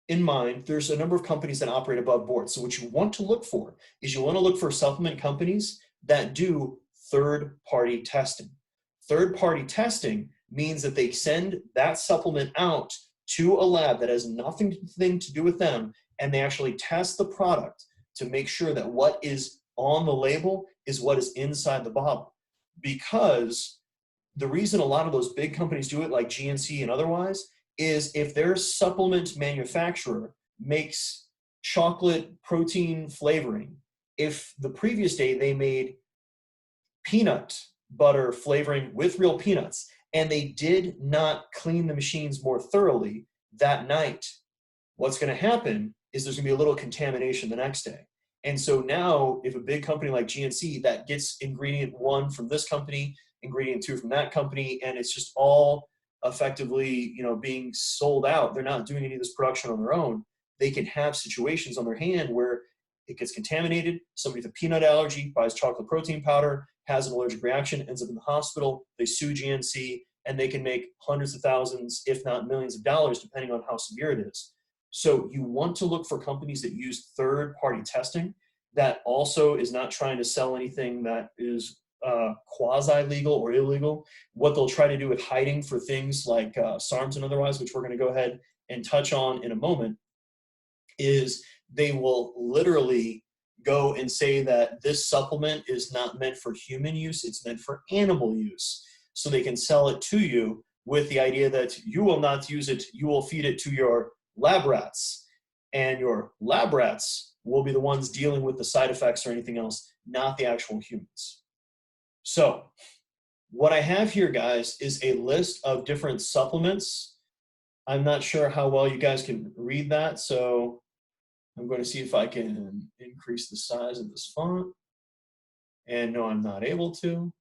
in mind, there's a number of companies that operate above board. So what you want to look for is you want to look for supplement companies that do third-party testing. Third-party testing means that they send that supplement out to a lab that has nothing to do with them, and they actually test the product to make sure that what is on the label is what is inside the bottle. Because the reason a lot of those big companies do it, like GNC and otherwise, is if their supplement manufacturer makes chocolate protein flavoring, if the previous day they made peanut butter flavoring with real peanuts, and they did not clean the machines more thoroughly that night, what's going to happen is there's going to be a little contamination the next day. And so now, if a big company like GNC that gets ingredient 1 from this company, ingredient 2 from that company, and it's just all effectively, you know, being sold out, they're not doing any of this production on their own, they can have situations on their hand where it gets contaminated. Somebody with a peanut allergy buys chocolate protein powder, has an allergic reaction, ends up in the hospital, they sue GNC, and they can make hundreds of thousands, if not millions of dollars, depending on how severe it is. So you want to look for companies that use third-party testing that also is not trying to sell anything that is quasi-legal or illegal. What they'll try to do with hiding for things like SARMs and otherwise, which we're going to go ahead and touch on in a moment, is they will literally go and say that this supplement is not meant for human use, it's meant for animal use. So they can sell it to you with the idea that you will not use it, you will feed it to your lab rats. And your lab rats will be the ones dealing with the side effects or anything else, not the actual humans. So what I have here, guys, is a list of different supplements. I'm not sure how well you guys can read that, so I'm going to see if I can increase the size of this font. And no, I'm not able to.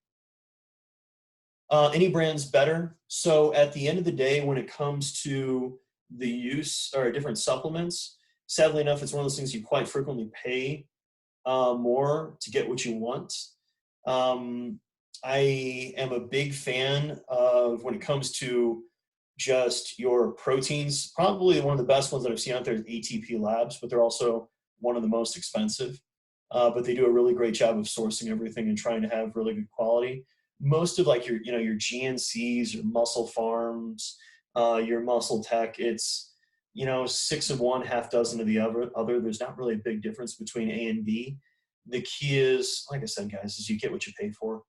Any brand's better. So at the end of the day, when it comes to the use or different supplements, sadly enough, it's one of those things you quite frequently pay more to get what you want. I am a big fan of, when it comes to just your proteins, probably one of the best ones that I've seen out there is ATP Labs, but they're also one of the most expensive. But they do a really great job of sourcing everything and trying to have really good quality. Most of like your, your GNCs, your Muscle Farms, your Muscle Tech, it's, 6 of one, half dozen of the other. There's not really a big difference between A and B. The key is, like I said, guys, is you get what you pay for.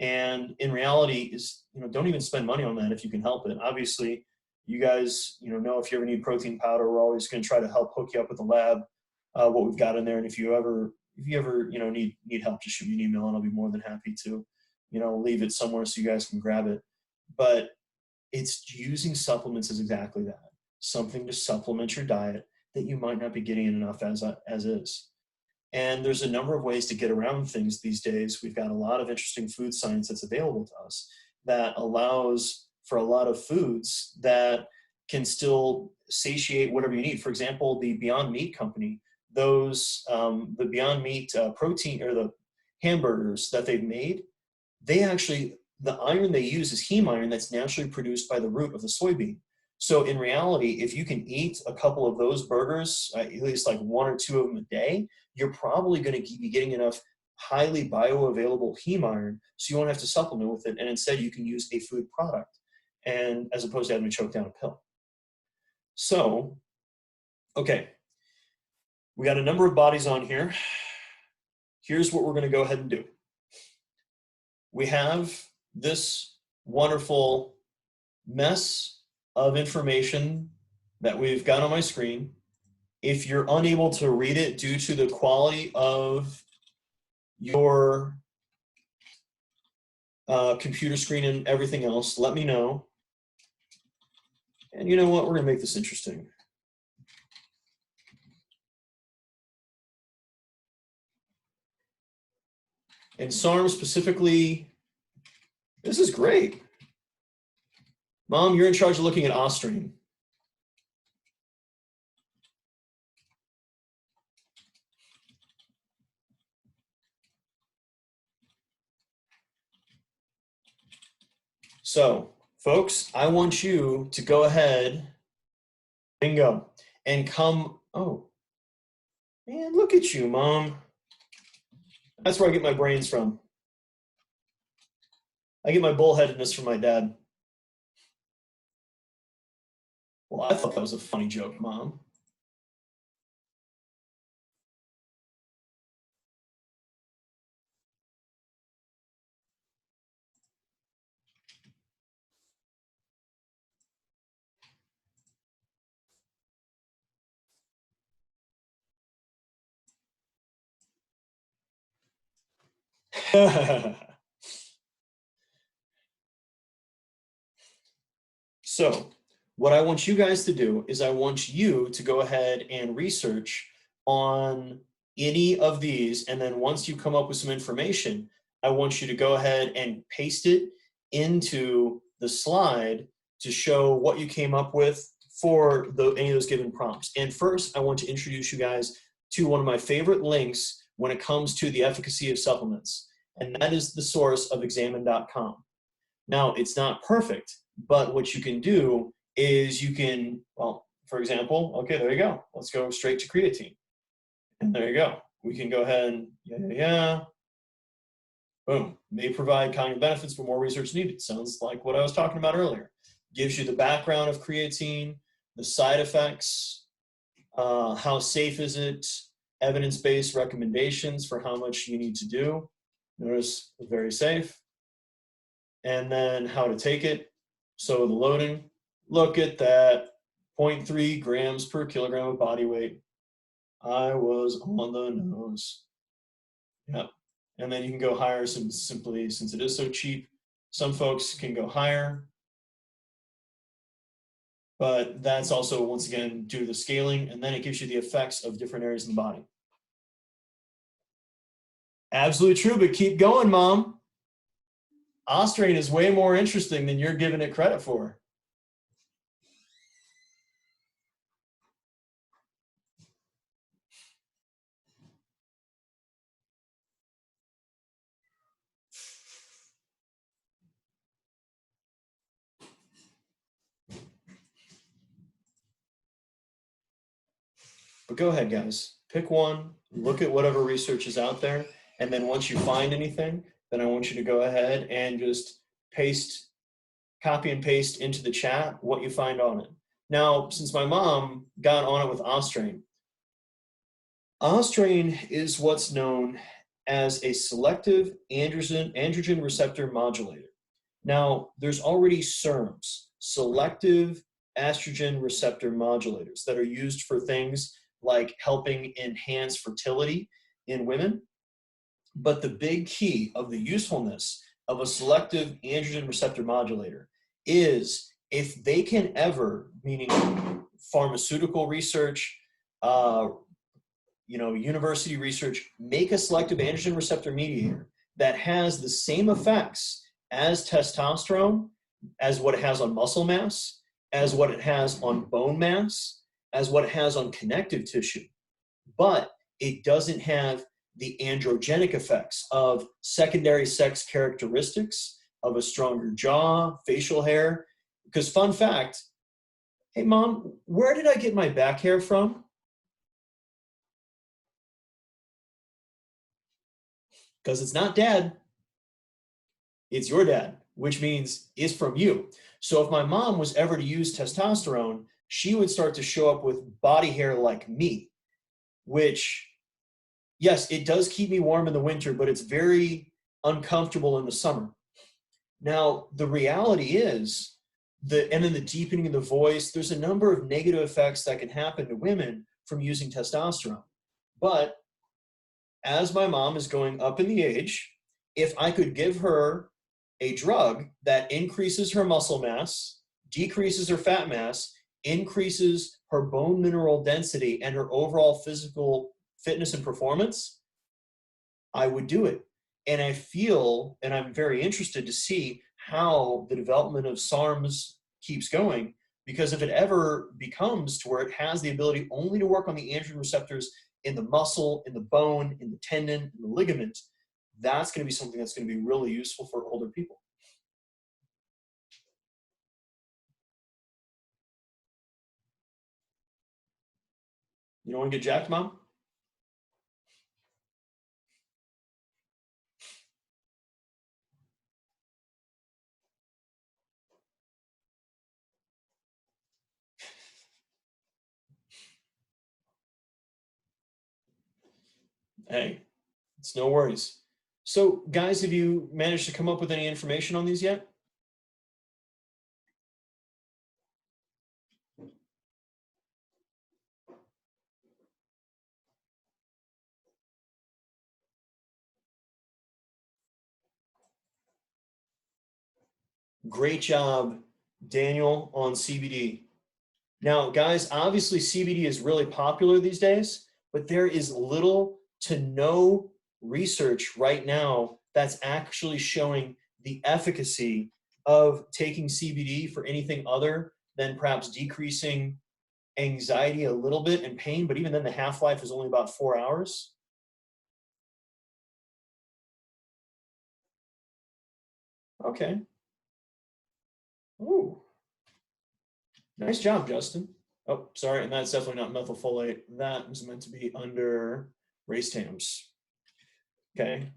And in reality is, don't even spend money on that if you can help it. Obviously, you guys, know if you ever need protein powder, we're always going to try to help hook you up with the lab, what we've got in there. And if you ever need help, just shoot me an email and I'll be more than happy to, leave it somewhere so you guys can grab it. But it's using supplements as exactly that. Something to supplement your diet that you might not be getting enough as is. And there's a number of ways to get around things these days. We've got a lot of interesting food science that's available to us that allows for a lot of foods that can still satiate whatever you need. For example, the Beyond Meat company, the Beyond Meat protein or the hamburgers that they've made, the iron they use is heme iron that's naturally produced by the root of the soybean. So in reality, if you can eat a couple of those burgers, at least like 1 or 2 of them a day, you're probably going to be getting enough highly bioavailable heme iron so you won't have to supplement with it. And instead you can use a food product, and as opposed to having to choke down a pill. So, okay, we got a number of bodies on here. Here's what we're going to go ahead and do. We have this wonderful mess of information that we've got on my screen. If you're unable to read it due to the quality of your computer screen and everything else, let me know. And you know what? We're going to make this interesting. And SARM specifically, this is great. Mom, you're in charge of looking at Austrian. So, folks, I want you to go ahead, bingo, and come, oh, man, look at you, Mom. That's where I get my brains from. I get my bullheadedness from my dad. Well, I thought that was a funny joke, Mom. So, what I want you guys to do is I want you to go ahead and research on any of these, and then once you come up with some information, I want you to go ahead and paste it into the slide to show what you came up with for any of those given prompts. And first, I want to introduce you guys to one of my favorite links when it comes to the efficacy of supplements, and that is the source of examine.com. Now, it's not perfect, but what you can do is you can, well, for example, okay, there you go. Let's go straight to creatine. And there you go. We can go ahead and, boom. May provide cognitive benefits, but more research needed. Sounds like what I was talking about earlier. Gives you the background of creatine, the side effects, how safe is it, evidence-based recommendations for how much you need to do. Notice, very safe. And then how to take it. So the loading, look at that, 0.3 grams per kilogram of body weight. I was on the nose. Yep. And then you can go higher simply since it is so cheap. Some folks can go higher, but that's also, once again, due to the scaling, and then it gives you the effects of different areas in the body. Absolutely true, but keep going, Mom. Ostraine is way more interesting than you're giving it credit for. But go ahead, guys. Pick one, look at whatever research is out there, and then once you find anything, then I want you to go ahead and just copy and paste into the chat what you find on it. Now, since my mom got on it with Ostraine, Ostraine is what's known as a selective androgen receptor modulator. Now, there's already SERMs, selective estrogen receptor modulators, that are used for things like helping enhance fertility in women. But the big key of the usefulness of a selective androgen receptor modulator is if they can ever, meaning pharmaceutical research, university research, make a selective androgen receptor mediator that has the same effects as testosterone, as what it has on muscle mass, as what it has on bone mass, as what it has on connective tissue, but it doesn't have the androgenic effects of secondary sex characteristics, of a stronger jaw, facial hair. Because fun fact, hey Mom, where did I get my back hair from? Because it's not Dad, it's your dad, which means it's from you. So if my mom was ever to use testosterone, she would start to show up with body hair like me, which, yes, it does keep me warm in the winter, but it's very uncomfortable in the summer. Now, the reality is, and then the deepening of the voice, there's a number of negative effects that can happen to women from using testosterone. But as my mom is going up in the age, if I could give her a drug that increases her muscle mass, decreases her fat mass, increases her bone mineral density, and her overall physical fitness and performance, I would do it. And I feel, and I'm very interested to see how the development of SARMs keeps going, because if it ever becomes to where it has the ability only to work on the androgen receptors in the muscle, in the bone, in the tendon, in the ligament, that's going to be something that's going to be really useful for older people. You don't want to get jacked, Mom? Hey, it's no worries. So, guys, have you managed to come up with any information on these yet? Great job, Daniel, on CBD. Now, guys, obviously CBD is really popular these days, but there is little to no research right now that's actually showing the efficacy of taking CBD for anything other than perhaps decreasing anxiety a little bit and pain, but even then the half-life is only about 4 hours. Okay. Ooh. Nice job, Justin. Oh, sorry, and that's definitely not methylfolate. That was meant to be under race TAMs. Okay.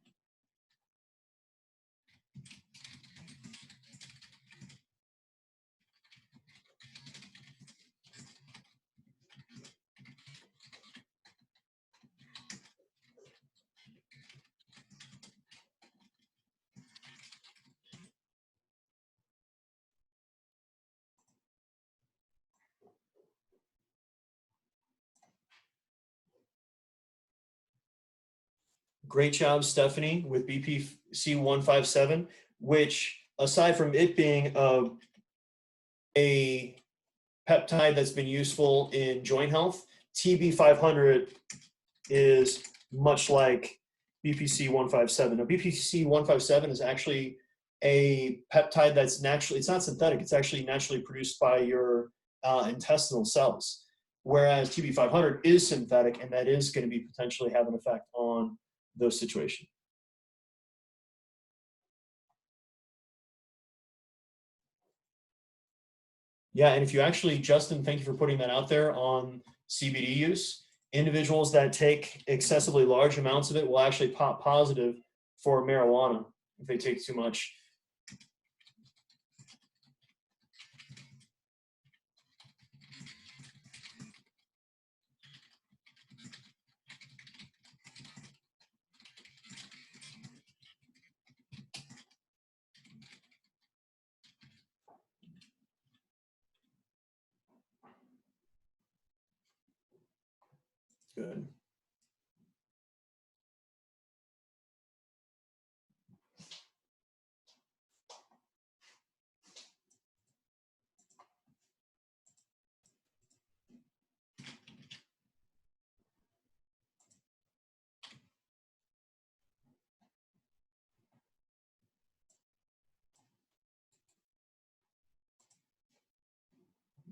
Great job, Stephanie, with BPC-157, which, aside from it being a peptide that's been useful in joint health, TB500 is much like BPC-157. Now, BPC-157 is actually a peptide that's naturally, it's not synthetic, it's actually naturally produced by your intestinal cells, whereas TB500 is synthetic, and that is going to be potentially have an effect on those situations. Yeah, and if you actually, Justin, thank you for putting that out there on CBD use. Individuals that take excessively large amounts of it will actually pop positive for marijuana if they take too much. Good.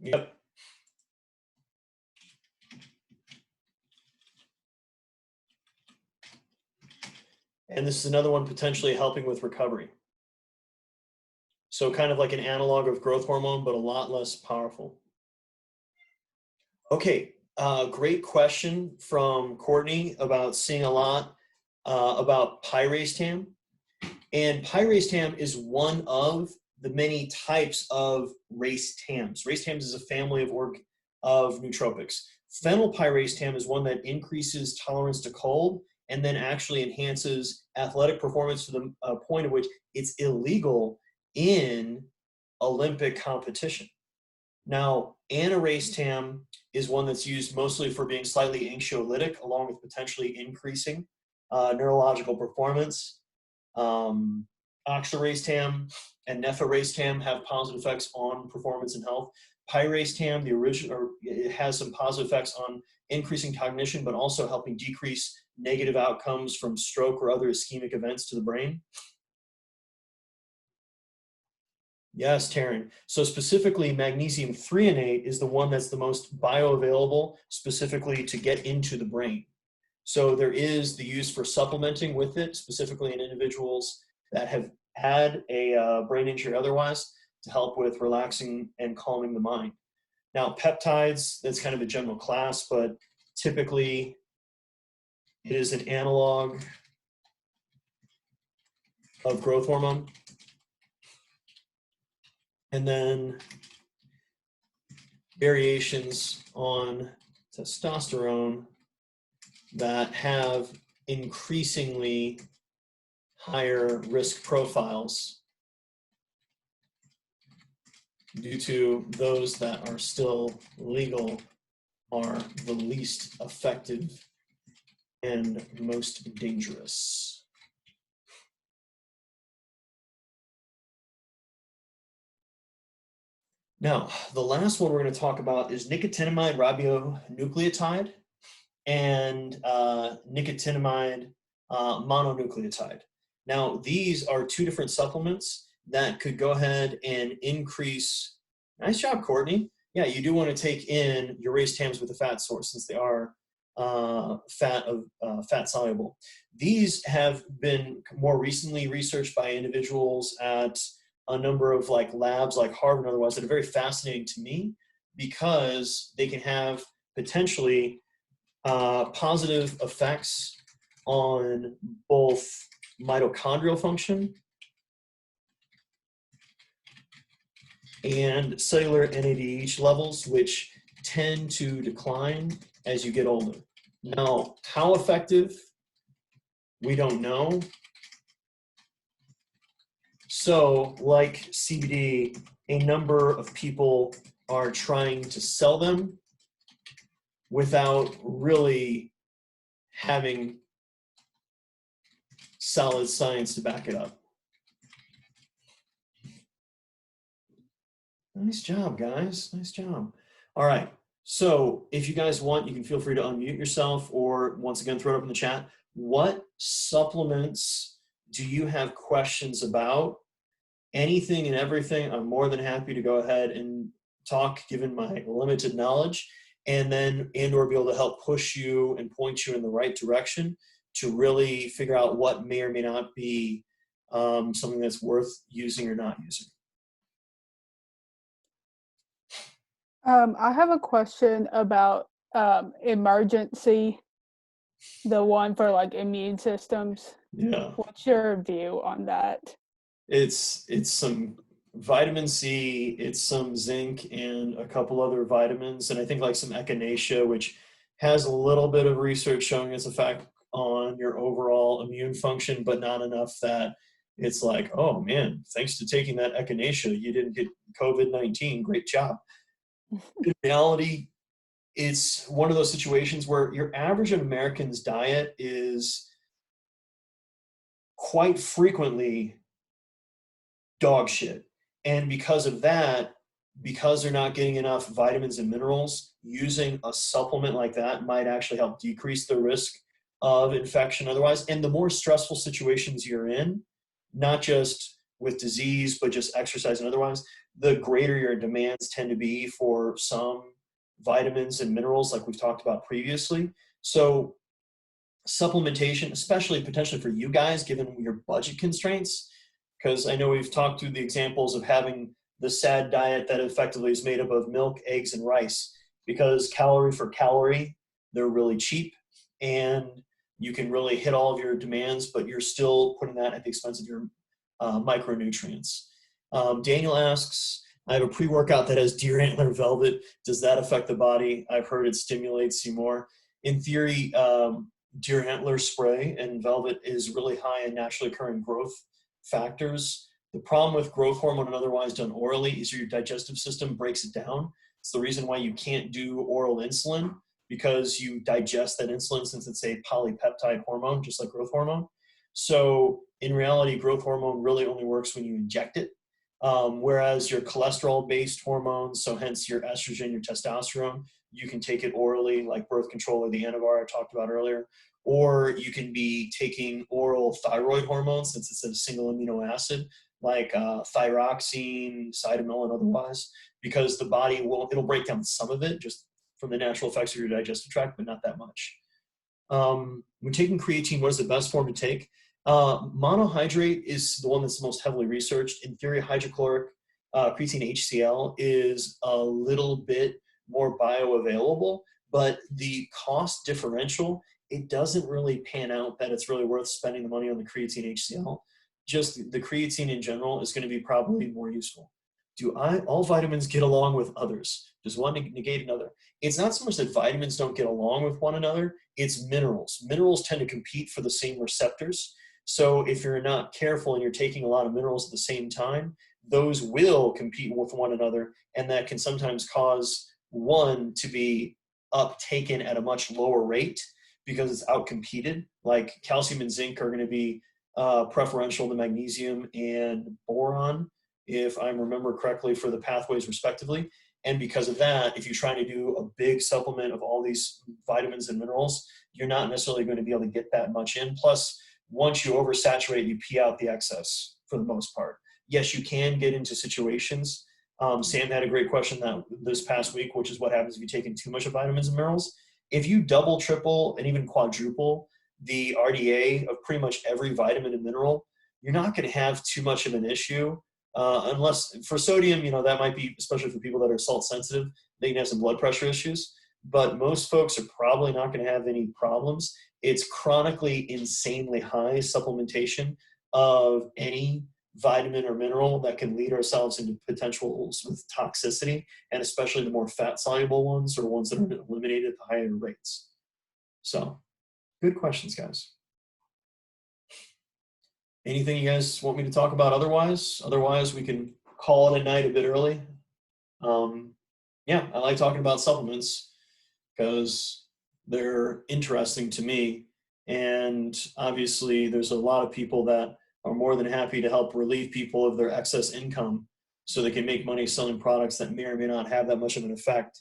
Yep. And this is another one potentially helping with recovery. So kind of like an analog of growth hormone, but a lot less powerful. Okay, great question from Courtney about seeing a lot about pyrastam. And pyrastam is one of the many types of racetams. Racetams is a family of nootropics. Phenylpyrastam is one that increases tolerance to cold and then actually enhances athletic performance to the point at which it's illegal in Olympic competition. Now, aniracetam is one that's used mostly for being slightly anxiolytic, along with potentially increasing neurological performance. Oxiracetam and nephiracetam have positive effects on performance and health. Pyrastam, the original, it has some positive effects on increasing cognition, but also helping decrease negative outcomes from stroke or other ischemic events to the brain. Yes, Taryn. So specifically, magnesium threonate is the one that's the most bioavailable, specifically to get into the brain. So there is the use for supplementing with it, specifically in individuals that have had a brain injury otherwise, to help with relaxing and calming the mind. Now, peptides, that's kind of a general class, but typically it is an analog of growth hormone. And then variations on testosterone that have increasingly higher risk profiles due to those that are still legal are the least effective and most dangerous. Now, the last one we're going to talk about is nicotinamide ribonucleotide and nicotinamide mononucleotide. Now, these are two different supplements that could go ahead and increase. Nice job, Courtney. Yeah, you do want to take in your racetams with a fat source since they are fat soluble. These have been more recently researched by individuals at a number of labs like Harvard and otherwise that are very fascinating to me because they can have potentially positive effects on both mitochondrial function and cellular NADH levels, which tend to decline as you get older. Now, how effective? We don't know. So, like CBD, a number of people are trying to sell them without really having solid science to back it up. Nice job, guys. Nice job. All right. So if you guys want, you can feel free to unmute yourself or once again, throw it up in the chat. What supplements do you have questions about? Anything and everything. I'm more than happy to go ahead and talk given my limited knowledge, and then or be able to help push you and point you in the right direction to really figure out what may or may not be something that's worth using or not using. I have a question about emergency, the one for like immune systems. Yeah. What's your view on that? It's some vitamin C, it's some zinc, and a couple other vitamins, and I think like some echinacea, which has a little bit of research showing its effect on your overall immune function, but not enough that it's like, oh man, thanks to taking that echinacea, you didn't get COVID-19. Great job. In reality, it's one of those situations where your average American's diet is quite frequently dog shit. And because of that, because they're not getting enough vitamins and minerals, using a supplement like that might actually help decrease the risk of infection otherwise. And the more stressful situations you're in, not just with disease, but just exercise and otherwise, the greater your demands tend to be for some vitamins and minerals like we've talked about previously. So supplementation, especially potentially for you guys, given your budget constraints, because I know we've talked through the examples of having the sad diet that effectively is made up of milk, eggs, and rice, because calorie for calorie, they're really cheap and you can really hit all of your demands, but you're still putting that at the expense of your micronutrients. Daniel asks, I have a pre-workout that has deer antler velvet. Does that affect the body? I've heard it stimulates you more. In theory, deer antler spray and velvet is really high in naturally occurring growth factors. The problem with growth hormone and otherwise done orally is your digestive system breaks it down. It's the reason why you can't do oral insulin, because you digest that insulin since it's a polypeptide hormone, just like growth hormone. So in reality, growth hormone really only works when you inject it. Whereas your cholesterol-based hormones, so hence your estrogen, your testosterone, you can take it orally, like birth control or the Anavar I talked about earlier. Or you can be taking oral thyroid hormones, since it's a single amino acid, like thyroxine, cytomel, and otherwise, because the body it'll break down some of it just from the natural effects of your digestive tract, but not that much. When taking creatine, what is the best form to take? Monohydrate is the one that's the most heavily researched. In theory, hydrochloric creatine HCl is a little bit more bioavailable, but the cost differential, it doesn't really pan out that it's really worth spending the money on the creatine HCl. Just the creatine in general is going to be probably more useful. Do all vitamins get along with others? Does one negate another? It's not so much that vitamins don't get along with one another, it's minerals. Minerals tend to compete for the same receptors. So if you're not careful and you're taking a lot of minerals at the same time, those will compete with one another, and that can sometimes cause one to be uptaken at a much lower rate because it's outcompeted. Like calcium and zinc are going to be preferential to magnesium and boron, if I remember correctly, for the pathways respectively. And because of that, if you're trying to do a big supplement of all these vitamins and minerals, you're not necessarily going to be able to get that much in. Plus, once you oversaturate, you pee out the excess for the most part. Yes, you can get into situations. Sam had a great question this past week, which is what happens if you take in too much of vitamins and minerals. If you double, triple, and even quadruple the RDA of pretty much every vitamin and mineral, you're not going to have too much of an issue. Unless for sodium, that might be, especially for people that are salt sensitive, they can have some blood pressure issues. But most folks are probably not going to have any problems. It's chronically insanely high supplementation of any vitamin or mineral that can lead ourselves into potentials with toxicity, and especially the more fat-soluble ones or ones that are eliminated at higher rates. So, good questions, guys. Anything you guys want me to talk about otherwise? Otherwise, we can call it a night a bit early. Yeah, I like talking about supplements because they're interesting to me. And obviously there's a lot of people that are more than happy to help relieve people of their excess income so they can make money selling products that may or may not have that much of an effect.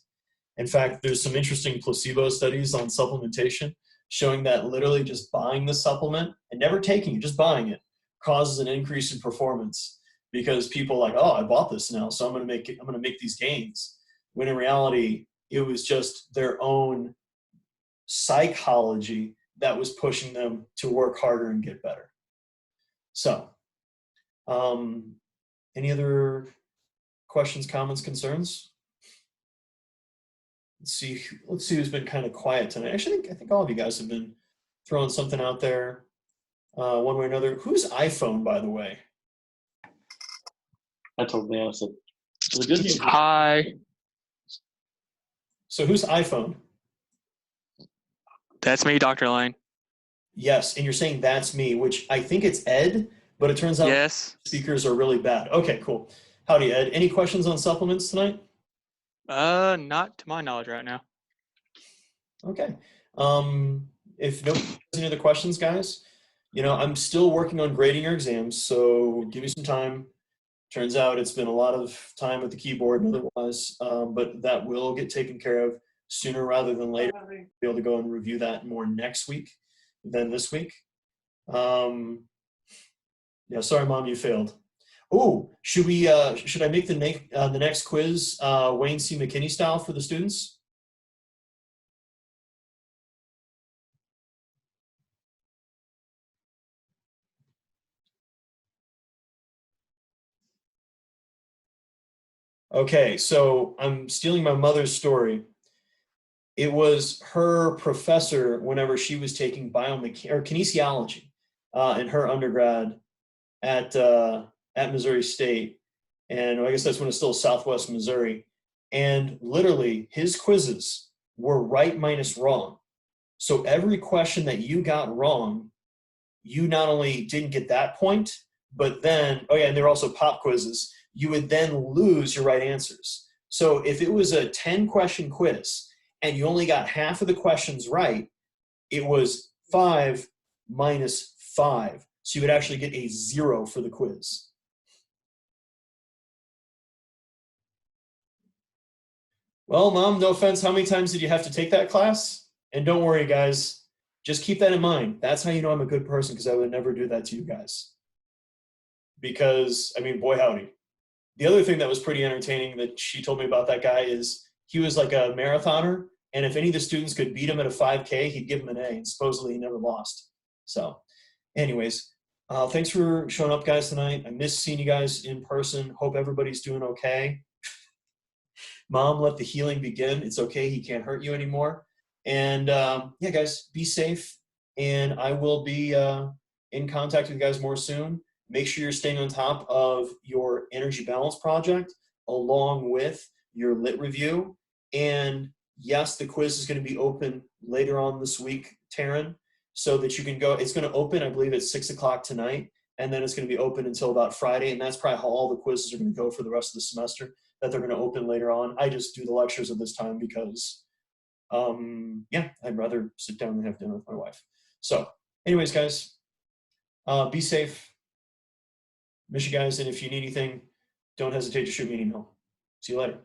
In fact, there's some interesting placebo studies on supplementation showing that literally just buying the supplement and never taking it, just buying it, causes an increase in performance, because people are like, oh, I bought this now, so I'm going to make these gains. When in reality, it was just their own psychology that was pushing them to work harder and get better. So, any other questions, comments, concerns? Let's see who's been kind of quiet tonight. Actually, I think all of you guys have been throwing something out there one way or another. Whose iPhone, by the way? I told the opposite. The good news. Hi. So whose iPhone? That's me, Dr. Line. Yes, and you're saying that's me, which I think it's Ed, but it turns out Yes. speakers are really bad. Okay, cool. Howdy, Ed. Any questions on supplements tonight? Not to my knowledge right now. Okay. If nobody has any other questions, guys, I'm still working on grading your exams, so give me some time. Turns out it's been a lot of time at the keyboard and otherwise, but that will get taken care of sooner rather than later. I'll be able to go and review that more next week than this week. Yeah, sorry, Mom, you failed. Oh, should I make the next quiz Wayne C. McKinney style for the students? Okay, so I'm stealing my mother's story. It was her professor whenever she was taking kinesiology in her undergrad at Missouri State, and I guess that's when it's still Southwest Missouri. And literally, his quizzes were right minus wrong. So every question that you got wrong, you not only didn't get that point, but then, oh yeah, and they're also pop quizzes. You would then lose your right answers. So if it was a 10-question quiz and you only got half of the questions right, it was 5 minus 5. So you would actually get a 0 for the quiz. Well, Mom, no offense, how many times did you have to take that class? And don't worry, guys, just keep that in mind. That's how you know I'm a good person, because I would never do that to you guys. Because, I mean, boy, howdy. The other thing that was pretty entertaining that she told me about that guy is he was like a marathoner, and if any of the students could beat him at a 5K, he'd give him an A, and supposedly he never lost. So anyways, thanks for showing up, guys, tonight. I miss seeing you guys in person. Hope everybody's doing okay. Mom, let the healing begin. It's okay. He can't hurt you anymore. And yeah, guys, be safe. And I will be in contact with you guys more soon. Make sure you're staying on top of your energy balance project along with your lit review. And yes, the quiz is going to be open later on this week, Taryn, so that you can go. It's going to open, I believe, at 6 o'clock tonight. And then it's going to be open until about Friday. And that's probably how all the quizzes are going to go for the rest of the semester, that they're going to open later on. I just do the lectures at this time because, yeah, I'd rather sit down and have dinner with my wife. So anyways, guys, be safe. Miss you guys, and if you need anything, don't hesitate to shoot me an email. See you later.